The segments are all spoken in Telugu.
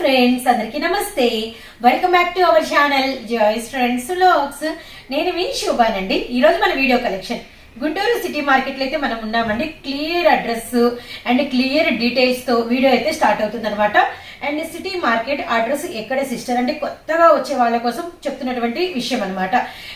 ఫ్రెండ్స్, అందరికీ నమస్తే. Welcome back to our channel Joy's friends vlogs. నేను మీ శోభానండి. ఈరోజు మన video collection Guntur city market లో అయితే మనం ఉన్నామండి. Clear address and clear details తో వీడియో అయితే స్టార్ట్ అవుతుంది అనమాట. అండ్ సిటీ మార్కెట్ అడ్రస్ ఎక్కడ సిస్టర్ అంటే కొత్తగా వచ్చే వాళ్ళ కోసం చెప్తున్నటువంటి విషయం అనమాట.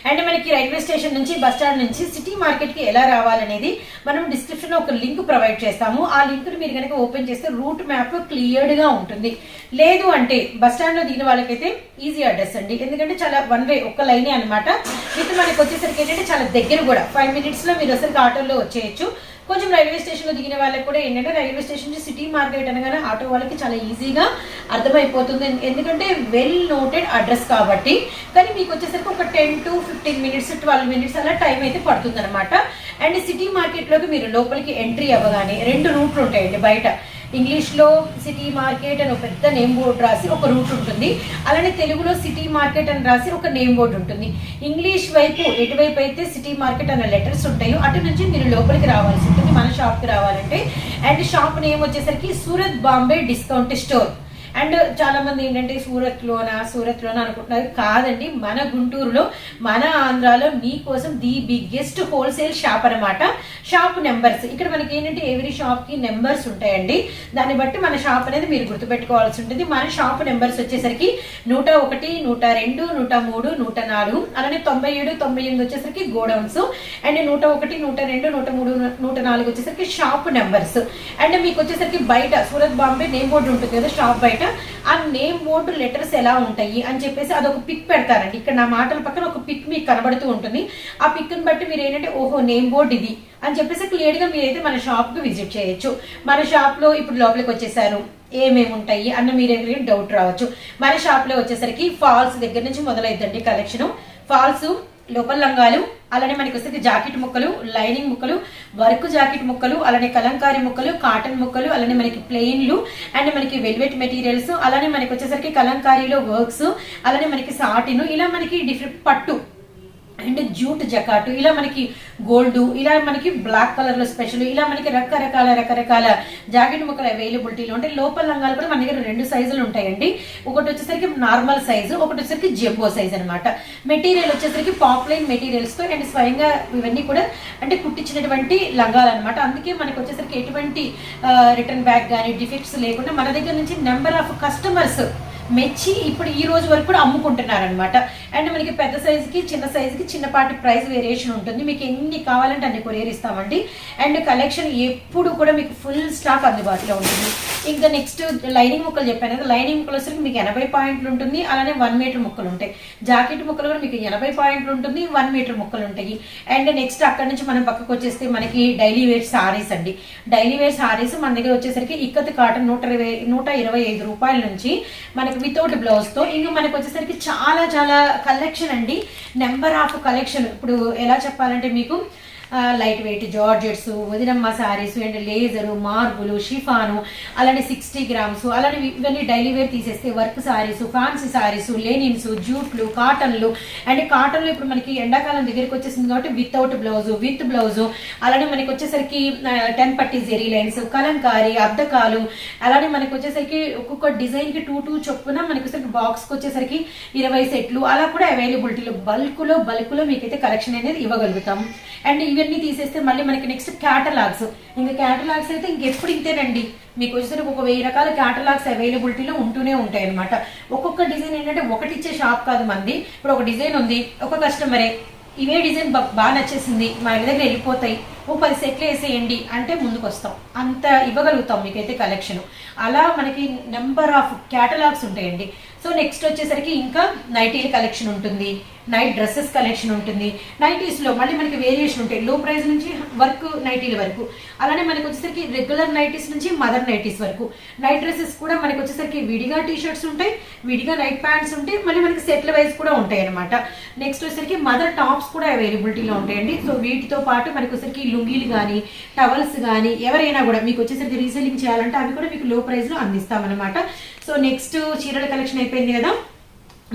అండ్ మనకి రైల్వే స్టేషన్ నుంచి బస్ స్టాండ్ నుంచి సిటీ మార్కెట్ కి ఎలా రావాలనేది మనం డిస్క్రిప్షన్ లో ఒక లింక్ ప్రొవైడ్ చేస్తాము. ఆ లింక్ ని మీరు కనుక ఓపెన్ చేస్తే రూట్ మ్యాప్ క్లియర్డ్ గా ఉంటుంది. లేదు అంటే బస్ స్టాండ్ లో దిగిన వాళ్ళకైతే ఈజీ అడ్రస్ అండి, ఎందుకంటే చాలా వన్ వే ఒక్క లైనే అనమాట. విత్ మనకి వచ్చేసరికి ఏంటంటే చాలా దగ్గర కూడా 5 minutes లో మీరు అసలు ఆటోలో వచ్చేయచ్చు. కొంచెం రైల్వే స్టేషన్ లో దిగిన వాళ్ళకి కూడా ఏంటంటే రైల్వే స్టేషన్ నుంచి సిటీ మార్కెట్ అనగానే ఆటో వాళ్ళకి చాలా ఈజీగా అర్థమైపోతుంది, ఎందుకంటే వెల్ నోటెడ్ అడ్రస్ కాబట్టి. కానీ మీకు వచ్చేసరికి ఒక 10 to 15 minutes 12 minutes అలా టైం అయితే పడుతుంది అనమాట. అండ్ సిటీ మార్కెట్ లోకి మీరు లోపలికి ఎంట్రీ అవ్వగానే 2 రూట్లు ఉంటాయండి. బయట ఇంగ్లీష్ లో సిటీ మార్కెట్ అని ఒక పెద్ద నేమ్ బోర్డు రాసి ఒక రూట్ ఉంటుంది, అలానే తెలుగులో సిటీ మార్కెట్ అని రాసి ఒక నేమ్ బోర్డు ఉంటుంది. ఇంగ్లీష్ వైపు ఎటువైపు అయితే సిటీ మార్కెట్ అనే లెటర్స్ ఉంటాయో అటు నుంచి మీరు లోపలికి రావాల్సి ఉంటుంది మన షాప్ కి రావాలంటే. అండ్ షాప్ నేమ్ వచ్చేసరికి Surat Bombay discount store. And చాలా మంది ఏంటంటే సూరత్ లోనా అనుకుంటున్నారు. కాదండి, మన గుంటూరులో మన ఆంధ్రాలో మీకోసం ది బిగ్గెస్ట్ హోల్సేల్ షాప్ అనమాట. షాప్ నెంబర్స్ ఇక్కడ మనకి ఏంటంటే ఎవ్రీ షాప్ కి నెంబర్స్ ఉంటాయండి. దాన్ని బట్టి మన షాప్ అనేది మీరు గుర్తుపెట్టుకోవాల్సి ఉంటుంది. మన షాప్ నెంబర్స్ వచ్చేసరికి 101, 102, 103, 104, అలానే 97, 98 వచ్చేసరికి గోడౌన్స్. అండ్ 101, 102, 103, 104 వచ్చేసరికి షాప్ నెంబర్స్. అండ్ మీకు వచ్చేసరికి బయట సూరత్ బాంబే నేమ్ బోర్డు ఉంటుంది కదా షాప్ బయట, ఆ నేమ్ బోర్డు లెటర్స్ ఎలా ఉంటాయి అని చెప్పేసి అదొక పిక్ పెడతారండి. ఇక్కడ నా మాటల పక్కన ఒక పిక్ మీకు కనబడుతూ ఉంటుంది. ఆ పిక్ ని బట్టి మీరు ఏంటంటే ఓహో నేమ్ బోర్డు ఇది అని చెప్పేసి క్లియర్ గా మీరైతే మన షాప్ కు విజిట్ చేయొచ్చు. మన షాప్ లో ఇప్పుడు లోపలికి వచ్చేసారు, ఏమేమి ఉంటాయి అన్న మీరు డౌట్ రావచ్చు. మన షాప్ లో వచ్చేసరికి ఫాల్స్ దగ్గర నుంచి మొదలైద్దండి కలెక్షన్. ఫాల్స్, లోపల లంగాలు, అలానే మనకి వచ్చేసరికి జాకెట్ ముక్కలు, లైనింగ్ ముక్కలు, వర్క్ జాకెట్ ముక్కలు, అలానే కలంకారీ ముక్కలు, కాటన్ ముక్కలు, అలానే మనకి ప్లెయిన్లు అండ్ మనకి వెల్వెట్ మెటీరియల్స్, అలానే మనకి వచ్చేసరికి కలంకారీలో వర్క్స్, అలానే మనకి సాటిన్, ఇలా మనకి డిఫరెంట్ పట్టు అండ్ జూట్ జకాటు, ఇలా మనకి గోల్డ్, ఇలా మనకి బ్లాక్ కలర్ లో స్పెషల్, ఇలా మనకి రకరకాల జాకెట్ ముక్కలు అవైలబిలిటీలో ఉంటాయి. లోపల లంగాలు కూడా మన దగ్గర 2 సైజులు ఉంటాయండి. ఒకటి వచ్చేసరికి నార్మల్ సైజు, ఒకటి వచ్చేసరికి జంబో సైజ్ అనమాట. మెటీరియల్ వచ్చేసరికి పాప్లైన్ మెటీరియల్స్ తో అండ్ స్వయంగా ఇవన్నీ కూడా అంటే కుట్టించినటువంటి లంగాలు అనమాట. అందుకే మనకి వచ్చేసరికి ఎటువంటి రిటర్న్ బ్యాక్ కానీ డిఫెక్ట్స్ లేకుండా మన దగ్గర నుంచి నెంబర్ ఆఫ్ కస్టమర్స్ మెచ్చి ఇప్పుడు ఈ రోజు వరకు కూడా అమ్ముకుంటున్నారనమాట. అండ్ మనకి పెద్ద సైజుకి చిన్న సైజుకి చిన్నపాటి ప్రైస్ వేరియేషన్ ఉంటుంది. మీకు ఎన్ని కావాలంటే అన్ని కొరియర్ ఇస్తామండి. అండ్ కలెక్షన్ ఎప్పుడు కూడా మీకు ఫుల్ స్టాక్ అందుబాటులో ఉంటుంది. ఇంకా నెక్స్ట్ లైనింగ్ ముక్కలు చెప్పాను కదా, లైనింగ్ ముక్కలు వచ్చేసరికి మీకు 80 పాయింట్లు ఉంటుంది, అలానే 1 మీటర్ ముక్కలు ఉంటాయి. జాకెట్ ముక్కలు కూడా మీకు 80 పాయింట్లు ఉంటుంది, 1 మీటర్ ముక్కలు ఉంటాయి. అండ్ నెక్స్ట్ అక్కడ నుంచి మనం పక్కకు వచ్చేస్తే మనకి డైలీ వేర్ సారీస్ అండి. డైలీ వేర్ సారీస్ మన దగ్గర వచ్చేసరికి ఇక్కత్ కాటన్ 125 రూపాయల నుంచి మనకి వితౌట్ బ్లౌజ్ తో. ఇంకా మనకి వచ్చేసరికి చాలా కలెక్షన్ అండి, నెంబర్ ఆఫ్ కలెక్షన్. ఇప్పుడు ఎలా చెప్పాలంటే మీకు లైట్ వెయిట్ జార్జెట్స్, వదినమ్మ sarees and laser, marble, chiffon, అలానే 60 grams, అలానే ఇవన్నీ డైలీ వేర్ తీసేస్తే work sarees, fancy sarees, linens, జూట్లు, కాటన్లు. అండ్ కాటన్లు ఇప్పుడు మనకి ఎండాకాలం దగ్గరికి వచ్చేసింది కాబట్టి వితౌట్ బ్లౌజ్, విత్ బ్లౌజ్, అలానే మనకి వచ్చేసరికి 10 పట్టీ జెరీ లైన్స్, కలంకారీ, అద్దకాలు, అలానే మనకి వచ్చేసరికి ఒక్కొక్క డిజైన్ కి 2 చొప్పున మనకి వచ్చేసరికి బాక్స్ కి వచ్చేసరికి 20 సెట్లు అలా కూడా అవైలబిలిటీలో బల్క్ లో మీకైతే కలెక్షన్ అనేది ఇవ్వగలుగుతాం. అండ్ ఇవన్నీ తీసేస్తే మళ్ళీ మనకి నెక్స్ట్ క్యాటలాగ్స్. ఇంకా క్యాటలాగ్స్ అయితే ఇంకెప్పుడు ఇంతేనండి, మీకు వచ్చేసరికి ఒక 1000 రకాల క్యాటలాగ్స్ అవైలబిలిటీలో ఉంటూనే ఉంటాయి అనమాట. ఒక్కొక్క డిజైన్ ఏంటంటే ఒకటి ఇచ్చే షాప్ కాదు మంది. ఇప్పుడు ఒక డిజైన్ ఉంది, ఒక కస్టమరే ఇవే డిజైన్ బాగా నచ్చేసింది మా దగ్గర వెళ్ళిపోతాయి, ఓ 10 సెట్లు వేసేయండి అంటే ముందుకు వస్తాం, అంత ఇవ్వగలుగుతాం మీకైతే కలెక్షన్. అలా మనకి నెంబర్ ఆఫ్ క్యాటలాగ్స్ ఉంటాయండి. సో నెక్స్ట్ వచ్చేసరికి ఇంకా నైటీల కలెక్షన్ ఉంటుంది, నైట్ డ్రెస్సెస్ కలెక్షన్ ఉంటుంది. నైటీస్ లో మళ్ళీ మనకి వేరియేషన్ ఉంటాయి, లో ప్రైస్ నుంచి వర్క్ నైటీల వరకు. అలానే మనకి వచ్చేసరికి రెగ్యులర్ నైటీస్ నుంచి మదర్ నైటీస్ వరకు. నైట్ డ్రెస్సెస్ కూడా మనకి వచ్చేసరికి విడిగా టీ షర్ట్స్ ఉంటాయి, విడిగా నైట్ ప్యాంట్స్ ఉంటాయి, మళ్ళీ మనకి సెట్ల వైజ్ కూడా ఉంటాయి అనమాట. నెక్స్ట్ వచ్చేసరికి మదర్ టాప్స్ కూడా అవైలబిలిటీలో ఉంటాయండి. సో వీటితో పాటు మనకి వచ్చేసరికి లుంగీలు కానీ టవల్స్ కానీ ఎవరైనా కూడా మీకు వచ్చేసరికి రీసెల్లింగ్ చేయాలంటే అవి కూడా మీకు లో ప్రైస్ లో అందిస్తామన్నమాట. సో నెక్స్ట్ చీరల కలెక్షన్ అయిపోయింది కదా,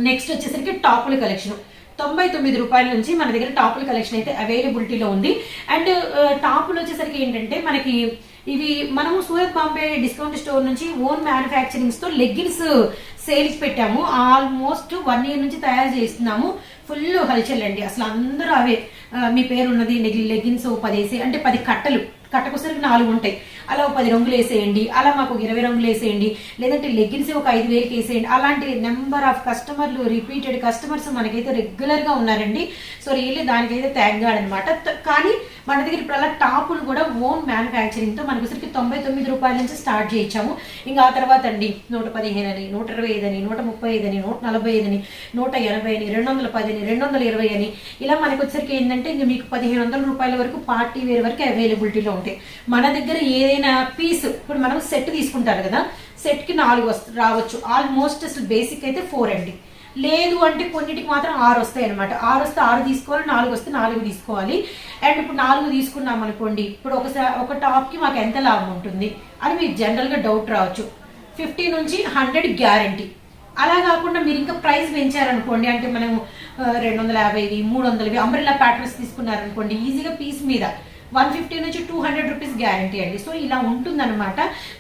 నెక్స్ట్ వచ్చేసరికి టాపుల కలెక్షన్. 99 రూపాయల నుంచి మన దగ్గర టాపుల కలెక్షన్ అయితే అవైలబిలిటీలో ఉంది. అండ్ టాపులు వచ్చేసరికి ఏంటంటే మనకి ఇవి మనము సూరత్ బాంబే డిస్కౌంట్ స్టోర్ నుంచి ఓన్ మ్యానుఫ్యాక్చరింగ్స్ తో లెగ్గిన్స్ సేల్స్ పెట్టాము. ఆల్మోస్ట్ 1 year నుంచి తయారు చేస్తున్నాము. ఫుల్ హల్చల్ అండి, అసలు అందరూ అవే. మీ పేరు ఉన్నది లెగ్గిన్స్ 10 వేసి అంటే 10 కట్టలు, కట్టకొసరికి 4 ఉంటాయి. అలా 10 రంగులు వేసేయండి, అలా మాకు 20 రంగులు వేసేయండి, లేదంటే లెగ్గిన్స్ ఒక 5,000కి వేసేయండి. అలాంటి నెంబర్ ఆఫ్ కస్టమర్లు, రిపీటెడ్ కస్టమర్స్ మనకైతే రెగ్యులర్ గా ఉన్నారండి. సో రియల్లీ దానికైతే థ్యాంక్ గాడ్ అనమాట. కానీ మన దగ్గర ఇప్పుడు అలా టాపులు కూడా ఓన్ మ్యానుఫ్యాక్చరింగ్ తో మనకొసరికి 99 రూపాయల నుంచి స్టార్ట్ చేయించాము. ఇంకా ఆ తర్వాత అండి 115 అని, 125 అని, 135 అని, 145 అని, 180 అని, 210 అని, 220 అని, ఇలా మనకు వచ్చరికి ఏంటంటే ఇంకా మీకు 1500 రూపాయల వరకు పార్టీ వేర్ వరకు అవైలబిలిటీలో ఉంటాయి. మన దగ్గర ఏదైనా పీస్, ఇప్పుడు మనం సెట్ తీసుకుంటారు కదా, సెట్ కి 4 రావచ్చు. ఆల్మోస్ట్ అసలు బేసిక్ అయితే 4 అండి. లేదు అంటే కొన్నిటికి మాత్రం 6 వస్తాయి అనమాట. 6 వస్తే 6 తీసుకోవాలి, 4 వస్తే 4 తీసుకోవాలి. అండ్ ఇప్పుడు 4 తీసుకున్నాం అనుకోండి, ఇప్పుడు ఒక టాప్ కి మాకు ఎంత లాభం ఉంటుంది అని మీకు జనరల్ గా డౌట్ రావచ్చు. 50 నుంచి 100 గ్యారంటీ. అలా కాకుండా మీరు ఇంకా ప్రైస్ పెంచారనుకోండి, అంటే మనం 250, 300 అంబ్రెల్లా ప్యాటర్న్స్ తీసుకున్నారనుకోండి, ఈజీగా పీస్ మీద 150 నుంచి 200 రూపీస్ గ్యారంటీ అండి. సో ఇలా ఉంటుందన్నమాట.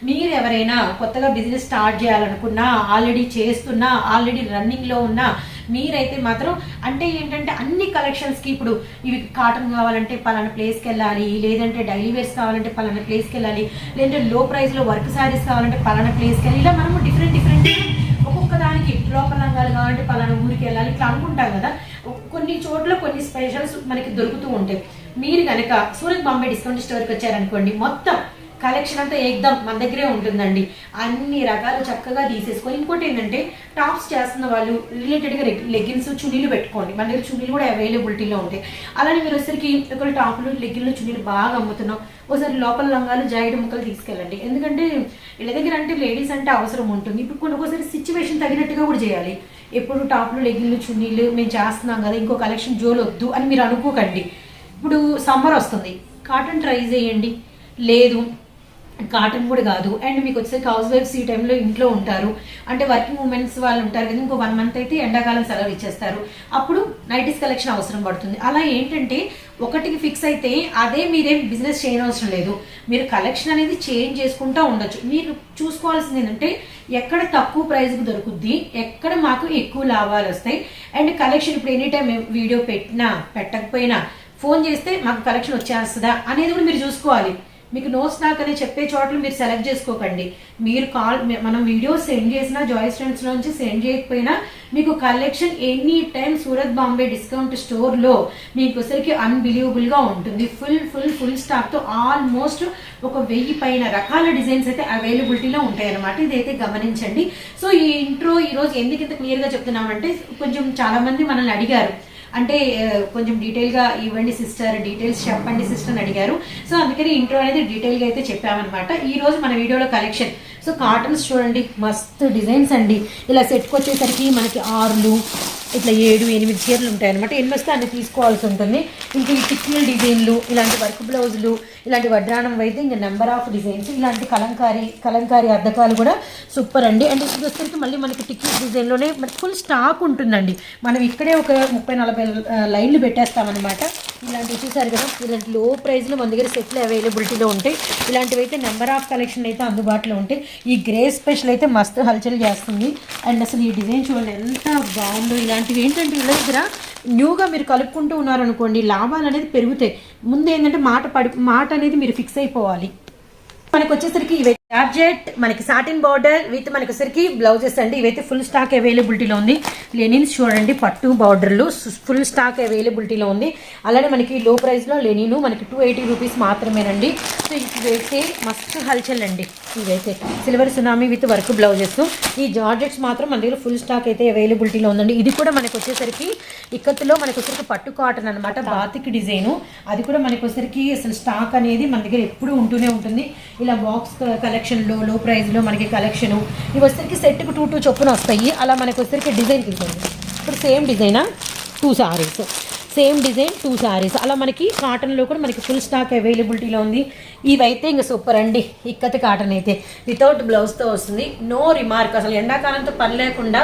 మీరు ఎవరైనా కొత్తగా బిజినెస్ స్టార్ట్ చేయాలనుకున్నా, ఆల్రెడీ చేస్తున్నా, ఆల్రెడీ రన్నింగ్లో ఉన్నా, మీరైతే మాత్రం అంటే ఏంటంటే అన్ని కలెక్షన్స్కి ఇప్పుడు ఇవి కాటన్ కావాలంటే పలానా ప్లేస్కి వెళ్ళాలి, లేదంటే డైలీ వేర్స్ కావాలంటే పలానా ప్లేస్కి వెళ్ళాలి, లేదంటే లో ప్రైస్లో వర్క్ శారీస్ కావాలంటే పలానా ప్లేస్కి వెళ్ళాలి. ఇలా మనము డిఫరెంట్ ఒక్కొక్క దానికి లోపల రంగాలు కావాలంటే పలానా ఊరికి వెళ్ళాలి, ఇట్లా అనుకుంటాం కదా. కొన్ని చోట్ల కొన్ని స్పెషల్స్ మనకి దొరుకుతూ ఉంటాయి. మీరు కనుక సూరత్ బాంబే డిస్కౌంట్ స్టోర్కి వచ్చారనుకోండి, మొత్తం కలెక్షన్ అంతా ఏకదం మన దగ్గరే ఉంటుందండి. అన్ని రకాలు చక్కగా తీసేసుకొని, ఇంకోటి ఏంటంటే టాప్స్ చేస్తున్న వాళ్ళు రిలేటెడ్గా లెగ్గిన్స్, చున్నీలు పెట్టుకోండి. మన దగ్గర చున్నీలు కూడా అవైలబిలిటీలో ఉంటాయి. అలానే మీరు వచ్చరికి ఒకరు టాపులు, లెగ్గిన్లు, చున్నీలు బాగా అమ్ముతున్నాం, ఒకసారి లోపల రంగాలు, జాయిడ్ ముక్కలు తీసుకెళ్ళండి. ఎందుకంటే వీళ్ళ దగ్గర అంటే లేడీస్ అంటే అవసరం ఉంటుంది. ఇప్పుడు ఒకసారి సిచ్యువేషన్ తగినట్టుగా కూడా చేయాలి. ఎప్పుడు టాపులు, లెగ్గిన్లు, చున్నీలు మేము చేస్తున్నాం కదా, ఇంకో కలెక్షన్ జోలు వద్దు అని మీరు అనుకోకండి. ఇప్పుడు సమ్మర్ వస్తుంది, కాటన్ ట్రై చేయండి. లేదు కాటన్ కూడా కాదు, అండ్ మీకు వచ్చేసరికి హౌస్ వైఫ్స్ ఈ టైంలో ఇంట్లో ఉంటారు, అంటే వర్కింగ్ ఉమెన్స్ వాళ్ళు ఉంటారు కదా, ఇంకో 1 month అయితే ఎండాకాలం సెలవు ఇచ్చేస్తారు, అప్పుడు నైటీస్ కలెక్షన్ అవసరం పడుతుంది. అలా ఏంటంటే ఒకటికి ఫిక్స్ అయితే అదే మీరేం బిజినెస్ చేయనవసరం లేదు. మీరు కలెక్షన్ అనేది చేంజ్ చేసుకుంటూ ఉండొచ్చు. మీరు చూసుకోవాల్సింది ఏంటంటే ఎక్కడ తక్కువ ప్రైస్కి దొరుకుద్ది, ఎక్కడ మాకు ఎక్కువ లాభాలు వస్తాయి. అండ్ కలెక్షన్ ఇప్పుడు ఎనీ టైం వీడియో పెట్టినా పెట్టకపోయినా ఫోన్ చేస్తే మాకు కలెక్షన్ వచ్చేస్తుందా అనేది కూడా మీరు చూసుకోవాలి. మీకు నో స్టాక్ అని చెప్పే చోట్ల మీరు సెలెక్ట్ చేసుకోకండి. మీరు మనం వీడియో సెండ్ చేసినా, జాయిస్ ఫ్రెండ్స్ నుంచి సెండ్ చేయకపోయినా మీకు collection any time Surat Bombay discount స్టోర్లో మీకు వచ్చరికి అన్బిలీవబుల్గా ఉంటుంది. ఫుల్ స్టాక్తో ఆల్మోస్ట్ 1000 పైన రకాల డిజైన్స్ అయితే అవైలబిలిటీలో ఉంటాయి అన్నమాట. ఇదైతే గమనించండి. సో ఈ ఇంట్రో ఈరోజు ఎందుకు ఇంత క్లియర్గా చెప్తున్నామంటే, కొంచెం చాలా మంది మనల్ని అడిగారు, అంటే కొంచెం డీటెయిల్గా ఇవ్వండి సిస్టర్, డీటెయిల్స్ చెప్పండి సిస్టర్ అని అడిగారు. సో అందుకని ఇంట్రో అనేది డీటెయిల్గా అయితే చెప్పామన్నమాట. ఈ రోజు మన వీడియోలో కలెక్షన్. సో కాటన్స్ చూడండి, మస్తు డిజైన్స్ అండి. ఇలా సెట్కి వచ్చేసరికి మనకి 6 ఇట్లా 7, 8 చీరలు ఉంటాయి అనమాట. ఎన్ని వస్తే అన్ని తీసుకోవాల్సి ఉంటుంది. ఇంకా ఈ టిక్కిల్ డిజైన్లు, ఇలాంటి వర్క్ బ్లౌజులు, ఇలాంటి వడ్రానం అయితే ఇంకా నెంబర్ ఆఫ్ డిజైన్స్, ఇలాంటి కలంకారీ అద్దకాలు కూడా సూపర్ అండి. అండ్ ఇది వచ్చేసరికి మళ్ళీ మనకి టిక్కిల్ డిజైన్లోనే మనకి ఫుల్ స్టాక్ ఉంటుందండి. మనం ఇక్కడే ఒక 30-40 లైన్లు పెట్టేస్తామన్నమాట. ఇలాంటివి చూసారు కదా, ఇలాంటి లో ప్రైస్లో మన దగ్గర సెట్లు అవైలబిలిటీలో ఉంటాయి. ఇలాంటివి అయితే నెంబర్ ఆఫ్ కలెక్షన్ అయితే అందుబాటులో ఉంటాయి. ఈ గ్రే స్పెషల్ అయితే మస్తు హల్చల్ చేస్తుంది. అండ్ అసలు ఈ డిజైన్ చూడండి ఎంత బాగుందో. ఇలాంటివి ఏంటంటే వీళ్ళ దగ్గర న్యూగా మీరు కలుపుకుంటూ ఉన్నారనుకోండి, లాభాలు అనేది పెరుగుతాయి. ముందు ఏంటంటే మాట అనేది మీరు ఫిక్స్ అయిపోవాలి. మనకు వచ్చేసరికి ఇవి జార్జెట్, మనకి సాటిన్ బార్డర్ విత్ మనకి వచ్చేసరికి బ్లౌజెస్ అండి. ఇవైతే ఫుల్ స్టాక్ అవైలబిలిటీలో ఉంది. లెనిన్స్ చూడండి, పట్టు బార్డర్లు ఫుల్ స్టాక్ అవైలబిలిటీలో ఉంది. అలానే మనకి లో ప్రైస్లో లెనిన్ మనకి 280 రూపీస్ మాత్రమేనండి. సో ఇవైతే మస్తు హల్చల్ అండి. ఇవైతే silver tsunami with work blouses. ఈ జార్జెట్స్ మాత్రం మన దగ్గర ఫుల్ స్టాక్ అయితే అవైలబిలిటీలో ఉందండి. ఇది కూడా మనకు వచ్చేసరికి ఇక్కత్తులో మనకు వచ్చేసరికి పట్టు కాటన్ అనమాట, బాతిక్ డిజైను. అది కూడా మనకు వచ్చేసరికి అసలు స్టాక్ అనేది మన దగ్గర ఎప్పుడూ ఉంటూనే ఉంటుంది. ఇలా బాక్స్ కలెక్షన్లో లో ప్రైస్లో మనకి కలెక్షను ఇవి వచ్చేసరికి సెట్కి 2 చొప్పున వస్తాయి. అలా మనకు వచ్చేసరికి డిజైన్కి ఉంటుంది. ఇప్పుడు సేమ్ డిజైనా 2 సారీస్. Same design 2 sarees. అలా మనకి కాటన్లో కూడా మనకి ఫుల్ స్టాక్ అవైలబిలిటీలో ఉంది. ఇవైతే ఇంకా సూపర్ అండి. ఇక్కత్ కాటన్ అయితే వితౌట్ బ్లౌజ్తో వస్తుంది. నో రిమార్క్, అసలు ఎండాకాలంతో పని లేకుండా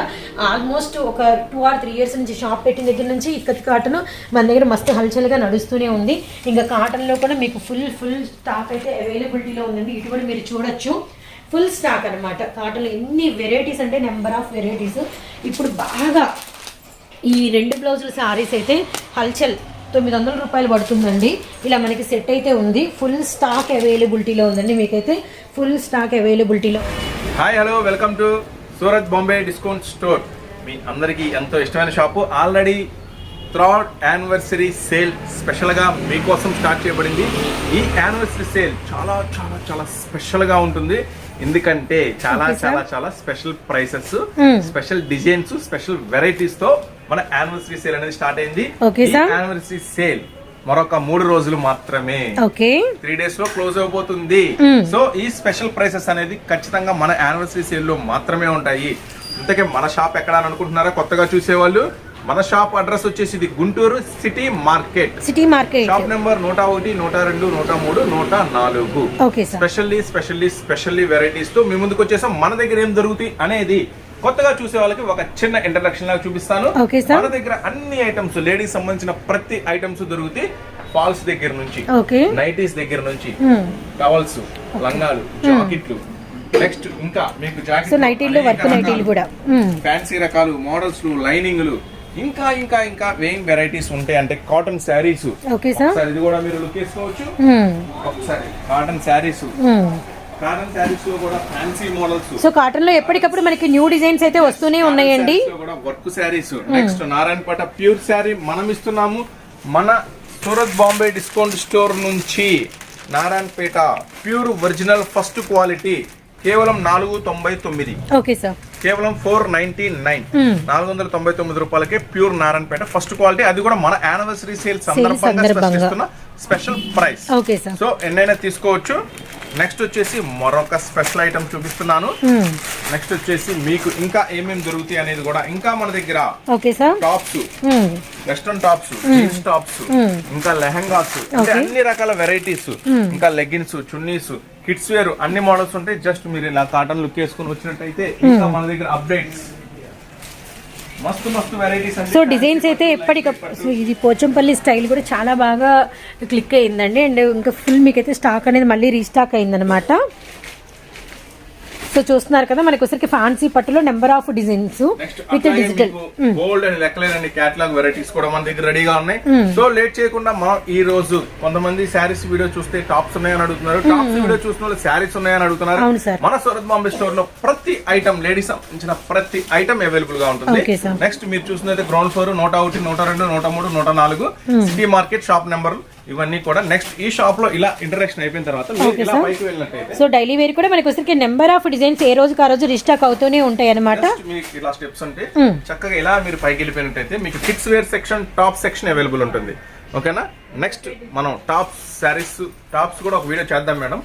ఆల్మోస్ట్ ఒక 2 or 3 years నుంచి షాప్ పెట్టిన దగ్గర నుంచి ఇక్కత్ కాటన్ మన దగ్గర మస్తు హల్చల్గా నడుస్తూనే ఉంది. ఇంకా కాటన్లో కూడా మీకు ఫుల్ స్టాక్ అయితే అవైలబిలిటీలో ఉందండి. ఇటు కూడా మీరు చూడొచ్చు, ఫుల్ స్టాక్ అనమాట. కాటన్లో ఎన్ని వెరైటీస్ అంటే నెంబర్ ఆఫ్ వెరైటీస్. ఇప్పుడు బాగా ఈ 2 బ్లౌజుల సారీస్ అయితే హల్చల్ 900 రూపాయలు పడుతుందండి. ఇలా మనకి సెట్ అయితే ఉంది. ఫుల్ స్టాక్ అవైలబిలిటీలో ఉందండి. మీకైతే ఫుల్ స్టాక్ అవైలబిలిటీలో. Hi hello, welcome to Surat Bombay discount store. మీ అందరికీ ఎంతో ఇష్టమైన shop. Already third anniversary sale స్పెషల్గా మీకోసం స్టార్ట్ చేయబడింది. ఈ యానివర్సరీ సేల్ చాలా చాలా చాలా స్పెషల్గా ఉంటుంది. ఎందుకంటే చాలా చాలా చాలా special prices, special designs, special varieties తో మన యానివర్సరీ సేల్ అనేది స్టార్ట్ అయింది. ఈ యానివర్సరీ సేల్ మరొక 3 రోజులు మాత్రమే, 3 days లో క్లోజ్ అయిపోతుంది. సో ఈ స్పెషల్ ప్రైసెస్ అనేది ఖచ్చితంగా మన యానివర్సరీ సేల్ లో మాత్రమే ఉంటాయి. ఇంతకే మన షాప్ ఎక్కడ అని అనుకుంటున్నారా కొత్తగా చూసేవాళ్ళు? మన షాప్ అడ్రస్ వచ్చేసి ఇది Guntur city market. Shop number 101, 102, 103, 104. Specially varieties తో మీ ముందుకు వచ్చేసాం. మన దగ్గర ఏం దొరుకుతాయి అనేది కొత్తగా చూసే వాళ్ళకి ఒక చిన్న ఇంట్రడక్షన్ లాగా చూపిస్తాను. మన దగ్గర అన్ని ఐటమ్స్, లేడీస్ సంబంధించిన ప్రతి ఐటమ్స్ దొరుకుతాయి. ఫాల్స్ దగ్గర నుంచి, నైటీస్ దగ్గర నుంచి, టవల్స్, లంగాలు, జాకెట్లు, నెక్స్ట్ ఇంకా మీకు ఫ్యాన్సీ రకాలు, మోడల్స్, లైనింగ్లు, ఇంకా ఇంకా ఇంకా వేయింగ్ వెరైటీస్ ఉంటాయి. అంటే కాటన్ శారీస్, ఇది కూడా మీరు లుక్ వేసుకోవచ్చు. ఒకసారి కాటన్ శారీస్ లో కూడా ఫ్యాన్సీ మోడల్స్. సో కాటన్ లో ఎప్పటికప్పుడు మనకి న్యూ డిజైన్స్ అయితే వస్తూనే ఉన్నాయండి. Work saris, next Narayanpet pure sari మనం ఇస్తున్నాము. మన సూరత్ బాంబే డిస్కౌంట్ స్టోర్ నుంచి Narayanpet pure original first quality కేవలం 499. ఓకే సార్, కేవలం 499, 499 రూపాయలకే ప్యూర్ నారాయణపేట ఫస్ట్ క్వాలిటీ. అది కూడా మన యానివర్సరీ సేల్ సందర్భంగా స్పెషల్ ప్రైస్. సో ఎన్నైనా తీసుకోవచ్చు. నెక్స్ట్ వచ్చేసి మరొక స్పెషల్ ఐటమ్ చూపిస్తున్నాను. నెక్స్ట్ వచ్చేసి మీకు ఇంకా ఏమేమి దొరుకుతాయి అనేది కూడా ఇంకా మన దగ్గర tops, western tops, jeans tops, ఇంకా లెహంగాస్, అంటే అన్ని రకాల వెరైటీస్, ఇంకా లెగ్గిన్స్, చున్నీస్, కిడ్స్ వేర్ అన్ని మోడల్స్ ఉంటాయి. జస్ట్ మీరు ఇలా కాటన్ లుక్ వేసుకుని వచ్చినట్టయితే ఇంకా మన దగ్గర అప్డేట్స్ మస్తు వెరైటీస్. సో డిజైన్స్ అయితే ఎప్పటికప్పుడు. సో ఇది పోచంపల్లి స్టైల్ కూడా చాలా బాగా క్లిక్ అయిందండి. అండ్ ఇంకా ఫుల్ మీకైతే స్టాక్ అనేది మళ్ళీ రీస్టాక్ అయిందనమాట. సో చూస్తున్నారు కదా, మనకి వచ్చరికి ఫ్యాన్సీ పట్టులో number of designs with digital gold and లెక్కలేని కేటలాగ్ వెరైటీస్ కూడా మన దగ్గర రెడీగా ఉన్నాయి. సో లేట్ చేయకుండా మనం ఈ రోజు కొంతమంది శారీస్ వీడియో చూస్తే టాప్స్ ఉన్నాయని అడుగుతున్నారు, టాప్స్ వీడియో చూసిన వాళ్ళు శారీస్ ఉన్నాయని అడుగుతున్నారు. మన సూరత్ బాంబే స్టోర్ లో ప్రతి ఐటమ్, లేడీస్ సంబంధించిన ప్రతి ఐటమ్ అవైలబుల్ గా ఉంటుంది. నెక్స్ట్ మీరు చూసినైతే ground floor 101, 102, 103, 104 city market shop number ఇవన్నీ కూడా. నెక్స్ట్ ఈ షాప్ లో ఇలా ఇంటరాక్షన్ అయిపోయిన తర్వాత ఇలా పైకి వెళ్ళినట్టయితే సో డైలీ వేర్ కూడా మనకి వచ్చరికి నెంబర్ ఆఫ్ డిజైన్స్ ఏ రోజుకి ఆ రోజు రీస్టాక్ అవుతూనే ఉంటాయి అనమాట. మీకు ఇలా స్టెప్స్ అంటే చక్కగా ఇలా మీరు పైకి వెళ్ళిపోయినట్టయితే మీకు kids wear section, top section available ఉంటుంది. ఓకేనా? నెక్స్ట్ మనం టాప్స్, శారీస్, టాప్స్ కూడా ఒక వీడియో చేద్దాం మేడం.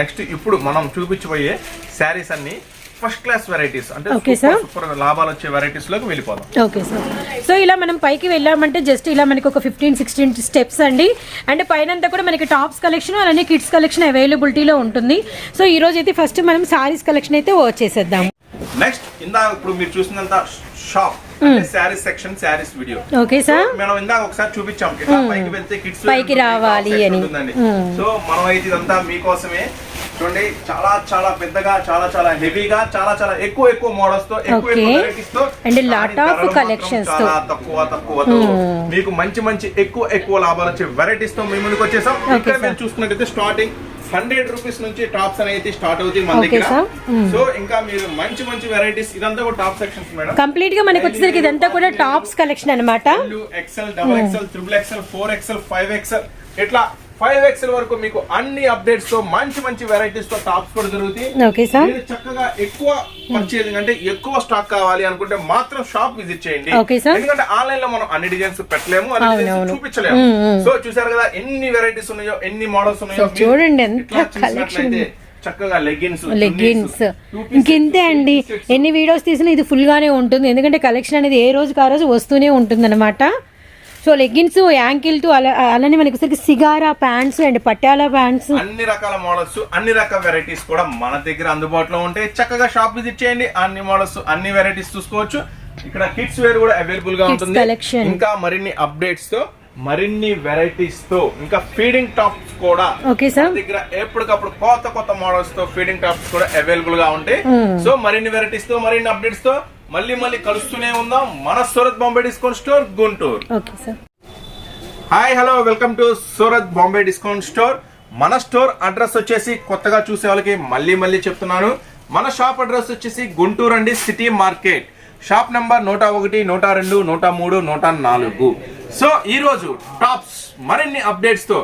నెక్స్ట్ ఇప్పుడు మనం చూపించబోయే శారీస్ అన్ని ఫస్ట్ క్లాస్ వెరైటీస్, అంటే సూపర్ లాభాలు వచ్చే వెరైటీస్ లోకి వెళ్ళిపోదాం. Okay sir. సో ఇలా మనం పైకి వెళ్ళామంటే జస్ట్ ఇలా మనకి ఒక 15-16 స్టెప్స్ అండి. అండ్ పైన కూడా మనకి టాప్స్ కలెక్షన్, అలానే కిడ్స్ కలెక్షన్ అవైలబిలిటీలో ఉంటుంది. సో ఈ రోజు అయితే ఫస్ట్ మనం సారీస్ కలెక్షన్ అయితే వచ్చేసేద్దాం. నెక్స్ట్ ఇందాక ఇప్పుడు మీరు చూసినంత shop saris section, saris video. Okay sir, మనం ఇందాక ఒకసారి చూపించాం పైకి వెళ్తే కిడ్స్ పైకి రావాలి అని. సో మనం అయితే ఇదంతా మీకోసమే. చూడండి, చాలా చాలా పెద్దగా, చాలా చాలా హెవీగా, చాలా చాలా ఎక్కువ మోడల్స్ తో, ఎక్కువ వెరైటీస్ తో, అండ్ లాట్ ఆఫ్ కలెక్షన్స్ తో, తక్కువతో మీకు మంచి ఎక్కువ లాభాలు వచ్చే వెరైటీస్ తో మేము ముందుకు వచ్చేసాం. ఇక్కడ మీరు చూసుకున్నట్టయితే స్టార్టింగ్ 100 రూపీస్ నుంచి టాప్స్ అనేది స్టార్ట్ అవుతాయి మన దగ్గర. సో ఇంకా మీరు మంచి వెరైటీస్, ఇదంతా కూడా టాప్ సెక్షన్స్ మేడం. కంప్లీట్ గా మనకి వచ్చేసరికి ఇదంతా కూడా టాప్స్ కలెక్షన్ అన్నమాట. XL, XXL, XXL, 4XL, 5XL ఇట్లా 5XL వరకు మీకు అన్ని అప్డేట్స్ తో మంచి వెరైటీస్ తో టాప్స్ కూడా దొరుకుతాయి. మీరు చక్కగా ఎక్కువ పర్చేసింగ్ అంటే ఎక్కువ స్టాక్ కావాలి అనుకుంటే మాత్రం షాప్ విజిట్ చేయండి. ఎందుకంటే ఆన్లైన్ లో మనం అన్ని డిజైన్స్ పెట్టలేము, అన్ని చూపించలేము. సో చూసారు కదా ఎన్ని వెరైటీస్ ఉన్నాయో, ఎన్ని మోడల్స్ ఉన్నాయో. చూడండి చక్కగా లెగ్గిన్స్ ఇంకెంతే అండి. ఎన్ని వీడియోస్ తీసినా ఇది ఫుల్ గానే ఉంటుంది, ఎందుకంటే కలెక్షన్ అనేది ఏ రోజుకి ఆ రోజు వస్తూనే ఉంటుంది అనమాట. సో లెగ్గిన్స్, యాంకిల్ టు అలానే మనకి వచ్చేసరికి సిగారా ప్యాంట్స్ అండ్ పట్యాలా ప్యాంట్స్, అన్ని రకాల మోడల్స్, అన్ని రకాల వెరైటీస్ కూడా మన దగ్గర అందుబాటులో ఉంటాయి. చక్కగా షాప్ విజిట్ చేయండి, అన్ని మోడల్స్, అన్ని వెరైటీస్ చూసుకోవచ్చు. ఇక్కడ కిడ్స్ వేర్ కూడా అవైలబుల్ గా ఉంటుంది. ఇంకా మరిన్ని అప్డేట్స్ తో, మరిన్ని వెరైటీస్ తో, ఇంకా ఫీడింగ్ టాప్స్ కూడా దగ్గర ఎప్పటికప్పుడు కొత్త కొత్త మోడల్స్ తో ఫీడింగ్ టాప్స్ కూడా అవైలబుల్ గా ఉంటాయి. సో మరిన్ని వెరైటీస్ తో, మరిన్ని అప్డేట్స్ తో మళ్ళీ కలుస్తూనే ఉందాం మన Surat Bombay discount store Guntur. Hi hello, welcome to Surat Bombay discount store. మన స్టోర్ అడ్రస్ వచ్చేసి కొత్తగా చూసే వాళ్ళకి మళ్ళీ చెప్తున్నాను, మన షాప్ అడ్రస్ వచ్చేసి గుంటూరు అండి, city market. Shop number 101, 102, 103, 104. So ఈ రోజు టాప్స్ మరిన్ని అప్డేట్స్ తో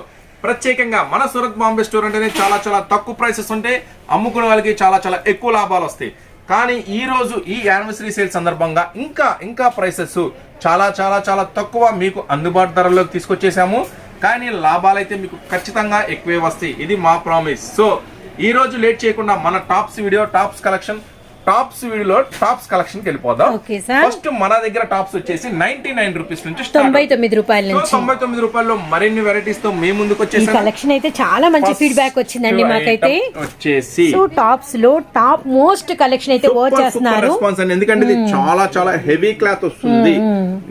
ప్రత్యేకంగా మన సూరత్ బాంబే స్టోర్ అంటేనే చాలా తక్కువ ప్రైసెస్ ఉంటాయి, అమ్ముకునే వాళ్ళకి చాలా ఎక్కువ లాభాలు వస్తాయి. కానీ ఈ రోజు ఈ యానివర్సరీ సేల్ సందర్భంగా ఇంకా ప్రైసెస్ చాలా తక్కువ మీకు అందుబాటు ధరలోకి తీసుకొచ్చేసాము. కానీ లాభాలు అయితే మీకు ఖచ్చితంగా ఎక్కువే వస్తాయి, ఇది మా ప్రామిస్. సో ఈ రోజు లేట్ చేయకుండా మన టాప్స్ వీడియో, టాప్స్ వీడియోలో టాప్స్ కలెక్షన్ కి వెళ్ళిపోదాం. ఫస్ట్ మన దగ్గర టాప్స్ వచ్చేసి 99 రూపీస్ నుంచి 99 రూపాయల నుంచి 99 రూపాయల్లో మరిన్ని వెరైటీస్ తో మేము ముందుకు వచ్చేసాం. కలెక్షన్ అయితే చాలా మంచి ఫీడ్బ్యాక్ వచ్చిందండి మాకైతే. వచ్చేసి టాప్స్ లో టాప్ మోస్ట్ కలెక్షన్ అయితే వచ్చేస్తున్నారు. రెస్పాన్స్ అండి, ఎందుకంటే ఇది చాలా హెవీ క్లాత్ వస్తుంది.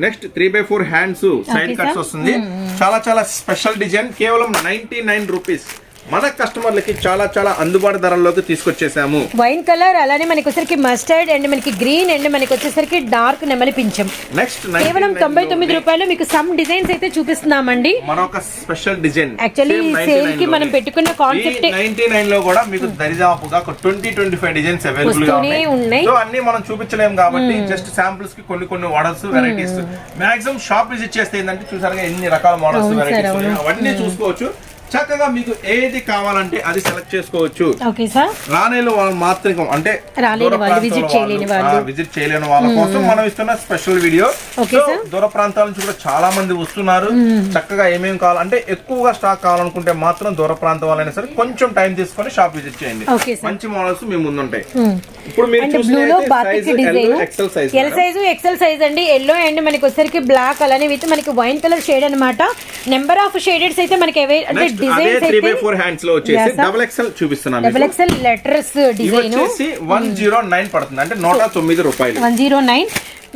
నెక్స్ట్ 3/4 హ్యాండ్స్, సైడ్ కట్స్ వస్తుంది. చాలా స్పెషల్ డిజైన్, కేవలం 99 రూపీస్ మన కస్టమర్లకి చాలా అందుబాటు ధరల్లోకి తీసుకొచ్చేసాము. వైన్ కలర్, అలానే మనకి వచ్చేసరికి మస్టర్డ్ అండ్ మనకి గ్రీన్ అండ్ మనకి వచ్చేసరికి డార్క్ నెమలి పింఛం. నెక్స్ట్ కేవలం 99 రూపాయలు మీకు సమ్ డిజైన్స్ అయితే చూపిస్తున్నామండి. మరొక స్పెషల్ డిజైన్, యాక్చువల్లీ సేల్ కి మనం పెట్టుకున్న కాన్సెప్ట్ 99 లో కూడా మీకు దరిదాపుగా 20-25 డిజైన్స్ అవైలబుల్ గా ఉన్నాయి. సో అన్ని మనం చూపించలేము కాబట్టి జస్ట్ శాంపుల్స్ కి కొన్ని models, varieties maximum shop visit చేస్తే ఏంటంటే చూసారుగా ఎన్ని రకాల మోడల్స్, వెరైటీస్ అవన్నీ చూసుకోవచ్చు. చక్కగా మీకు ఏది కావాలంటే అది సెలెక్ట్ చేసుకోవచ్చు. రానేలు వాళ్ళు మాత్రం అంటే విజిట్ చేయలేని వాళ్ళ కోసం మనం ఇస్తున్న స్పెషల్ వీడియో. దూర ప్రాంతాల నుంచి కూడా చాలా మంది వస్తున్నారు. చక్కగా ఏమేమి కావాలంటే ఎక్కువగా స్టాక్ కావాలనుకుంటే మాత్రం దూర ప్రాంతం వాళ్ళైనా సరే కొంచెం టైం తీసుకొని షాప్ విజిట్ చేయండి. మంచి మోడల్స్ మీ ముందుంటాయి. ఇప్పుడు మీరు ఎక్సెల్ సైజ్ అండి, ఎల్లో అండ్ మనకి వచ్చేసరికి బ్లాక్, అలానే విత్ మనకి వైన్ కలర్ షేడ్ అన్నమాట. నెంబర్ ఆఫ్ షేడెడ్స్ అయితే మనకి అదే 3/4 హ్యాండ్స్ లో వచ్చేసి డబుల్ ఎక్సెల్ చూపిస్తున్నాను. డబుల్ ఎక్సెల్ లెటర్స్ డిజైన్ వచ్చేసి 109 పడుతుంది, అంటే 109 రూపాయలు.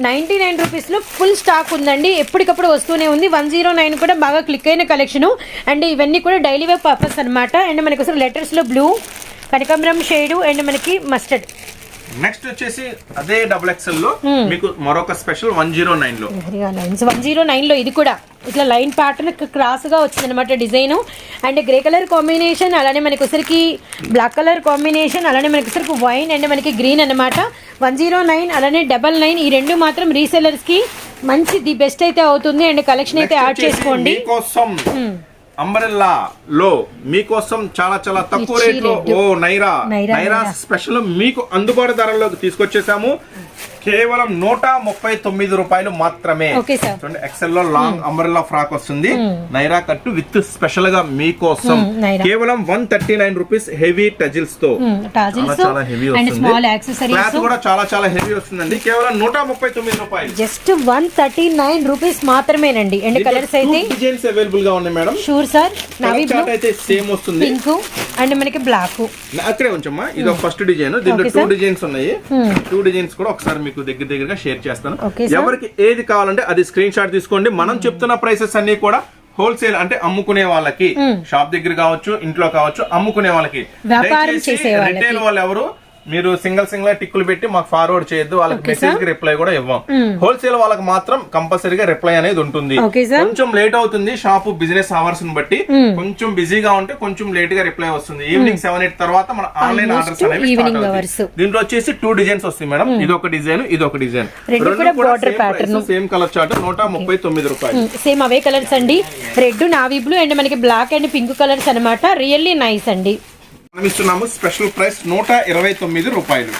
109 రూపీస్ లో ఫుల్ స్టాక్ ఉందండి, ఎప్పటికప్పుడు వస్తూనే ఉంది. 109 కూడా బాగా క్లిక్ అయిన కలెక్షన్ అండ్ ఇవన్నీ కూడా డైలీ వేర్ పర్పస్ అన్నమాట. అండ్ మనకి వచ్చేసి లెటర్స్ లో బ్లూ, కనకాంబరం షేడ్ అండ్ మనకి మస్టర్డ్. నెక్స్ట్ వచ్చేసి అదే డబుల్ ఎక్సెల్ లో మీకు మరొక స్పెషల్ 109 లో 109 లో ఇది కూడా ఇట్లా లైన్ ప్యాటర్న్ క్రాస్ గా వచ్చింది అనమాట design. And grey colour combination, అలానే మనకి వచ్చరికి బ్లాక్ కలర్ కాంబినేషన్, అలానే మనకి వచ్చరికి వైన్ అండ్ మనకి గ్రీన్ అనమాట. 109 అలానే 99 ఈ రెండు మాత్రం రీసెలర్స్ కి మంచి ది బెస్ట్ అయితే అవుతుంది. అండ్ కలెక్షన్ అయితే యాడ్ చేసుకోండి. అంబ్రెల్లా లో మీకోసం చాలా తక్కువ రేట్ లో నైరా స్పెషల్ మీకు అందుబాటు ధరలోకి తీసుకొచ్చేసాము. కేవలం 139 రూపాయలు మాత్రమే. చూడండి, ఎక్సెల్ లో లాంగ్ అంబ్రెల్లా ఫ్రాక్ వస్తుంది, నైరా కట్టు విత్ స్పెషల్ గా మీకోసం కేవలం 139 రూపీస్. హెవీ టజిల్స్ తో చాలా హెవీ వస్తుంది. క్లాత్ కూడా చాలా హెవీ వస్తుందండి. కేవలం 139 రూపాయలు, జస్ట్ 139 రూపీస్ మాత్రమేనండి. అండ్ కలర్స్ అయితే డిజైన్స్ అవైలబుల్ గా ఉన్నాయి madam. Sure sir, navy blue అయితే సేమ్ వస్తుంది, పింక్ అండ్ మనకి బ్లాక్. అక్కడే ఉంచమ్మా, ఇది ఒక ఫస్ట్ డిజైన్. దీంట్లో 2 డిజైన్స్ ఉన్నాయి. 2 డిజైన్స్ కూడా ఒకసారి మీకు దగ్గరగా షేర్ చేస్తాను. ఎవరికి ఏది కావాలంటే అది స్క్రీన్ షాట్ తీసుకోండి. మనం చెప్తున్న ప్రైసెస్ అన్ని కూడా హోల్సేల్, అంటే అమ్ముకునే వాళ్ళకి, షాప్ దగ్గర కావచ్చు, ఇంట్లో కావచ్చు, అమ్ముకునే వాళ్ళకి. రిటైల్ వాళ్ళు ఎవరు మీరు సింగిల్ టిక్కులు పెట్టి మాకు ఫార్వర్డ్ చేయొద్దు, వాళ్ళకి మెసేజ్ కి రిప్లై కూడా ఇవ్వం. హోల్సేల్ వాళ్ళకి మాత్రం కంపల్సరీగా రిప్లై అనేది ఉంటుంది. కొంచెం లేట్ అవుతుంది, షాప్ బిజినెస్ అవర్స్ ని బట్టి కొంచెం బిజీగా ఉంటే కొంచెం లేట్ గా రిప్లై వస్తుంది. ఈవినింగ్ 7-8 తర్వాత మన ఆన్లైన్ ఆర్డర్స్ అనేవి స్టార్ట్ అవుతాయి. దీంట్లో వచ్చేసి 2 డిజైన్స్ వస్తాయి మేడం. ఇదొక డిజైన్, ఇదొక డిజైన్, సేమ్ కలర్ చార్ట్. 139 రూపాయలు. సేమ్ అవే కలర్స్ అండి, రెడ్, నావీ బ్లూ అండ్ మనకి బ్లాక్ అండ్ పింక్ కలర్స్ అనమాట. రియల్లీ నైస్ అండి. మనం ఇస్తున్నాము స్పెషల్ ప్రైస్ 129 రూపాయలు.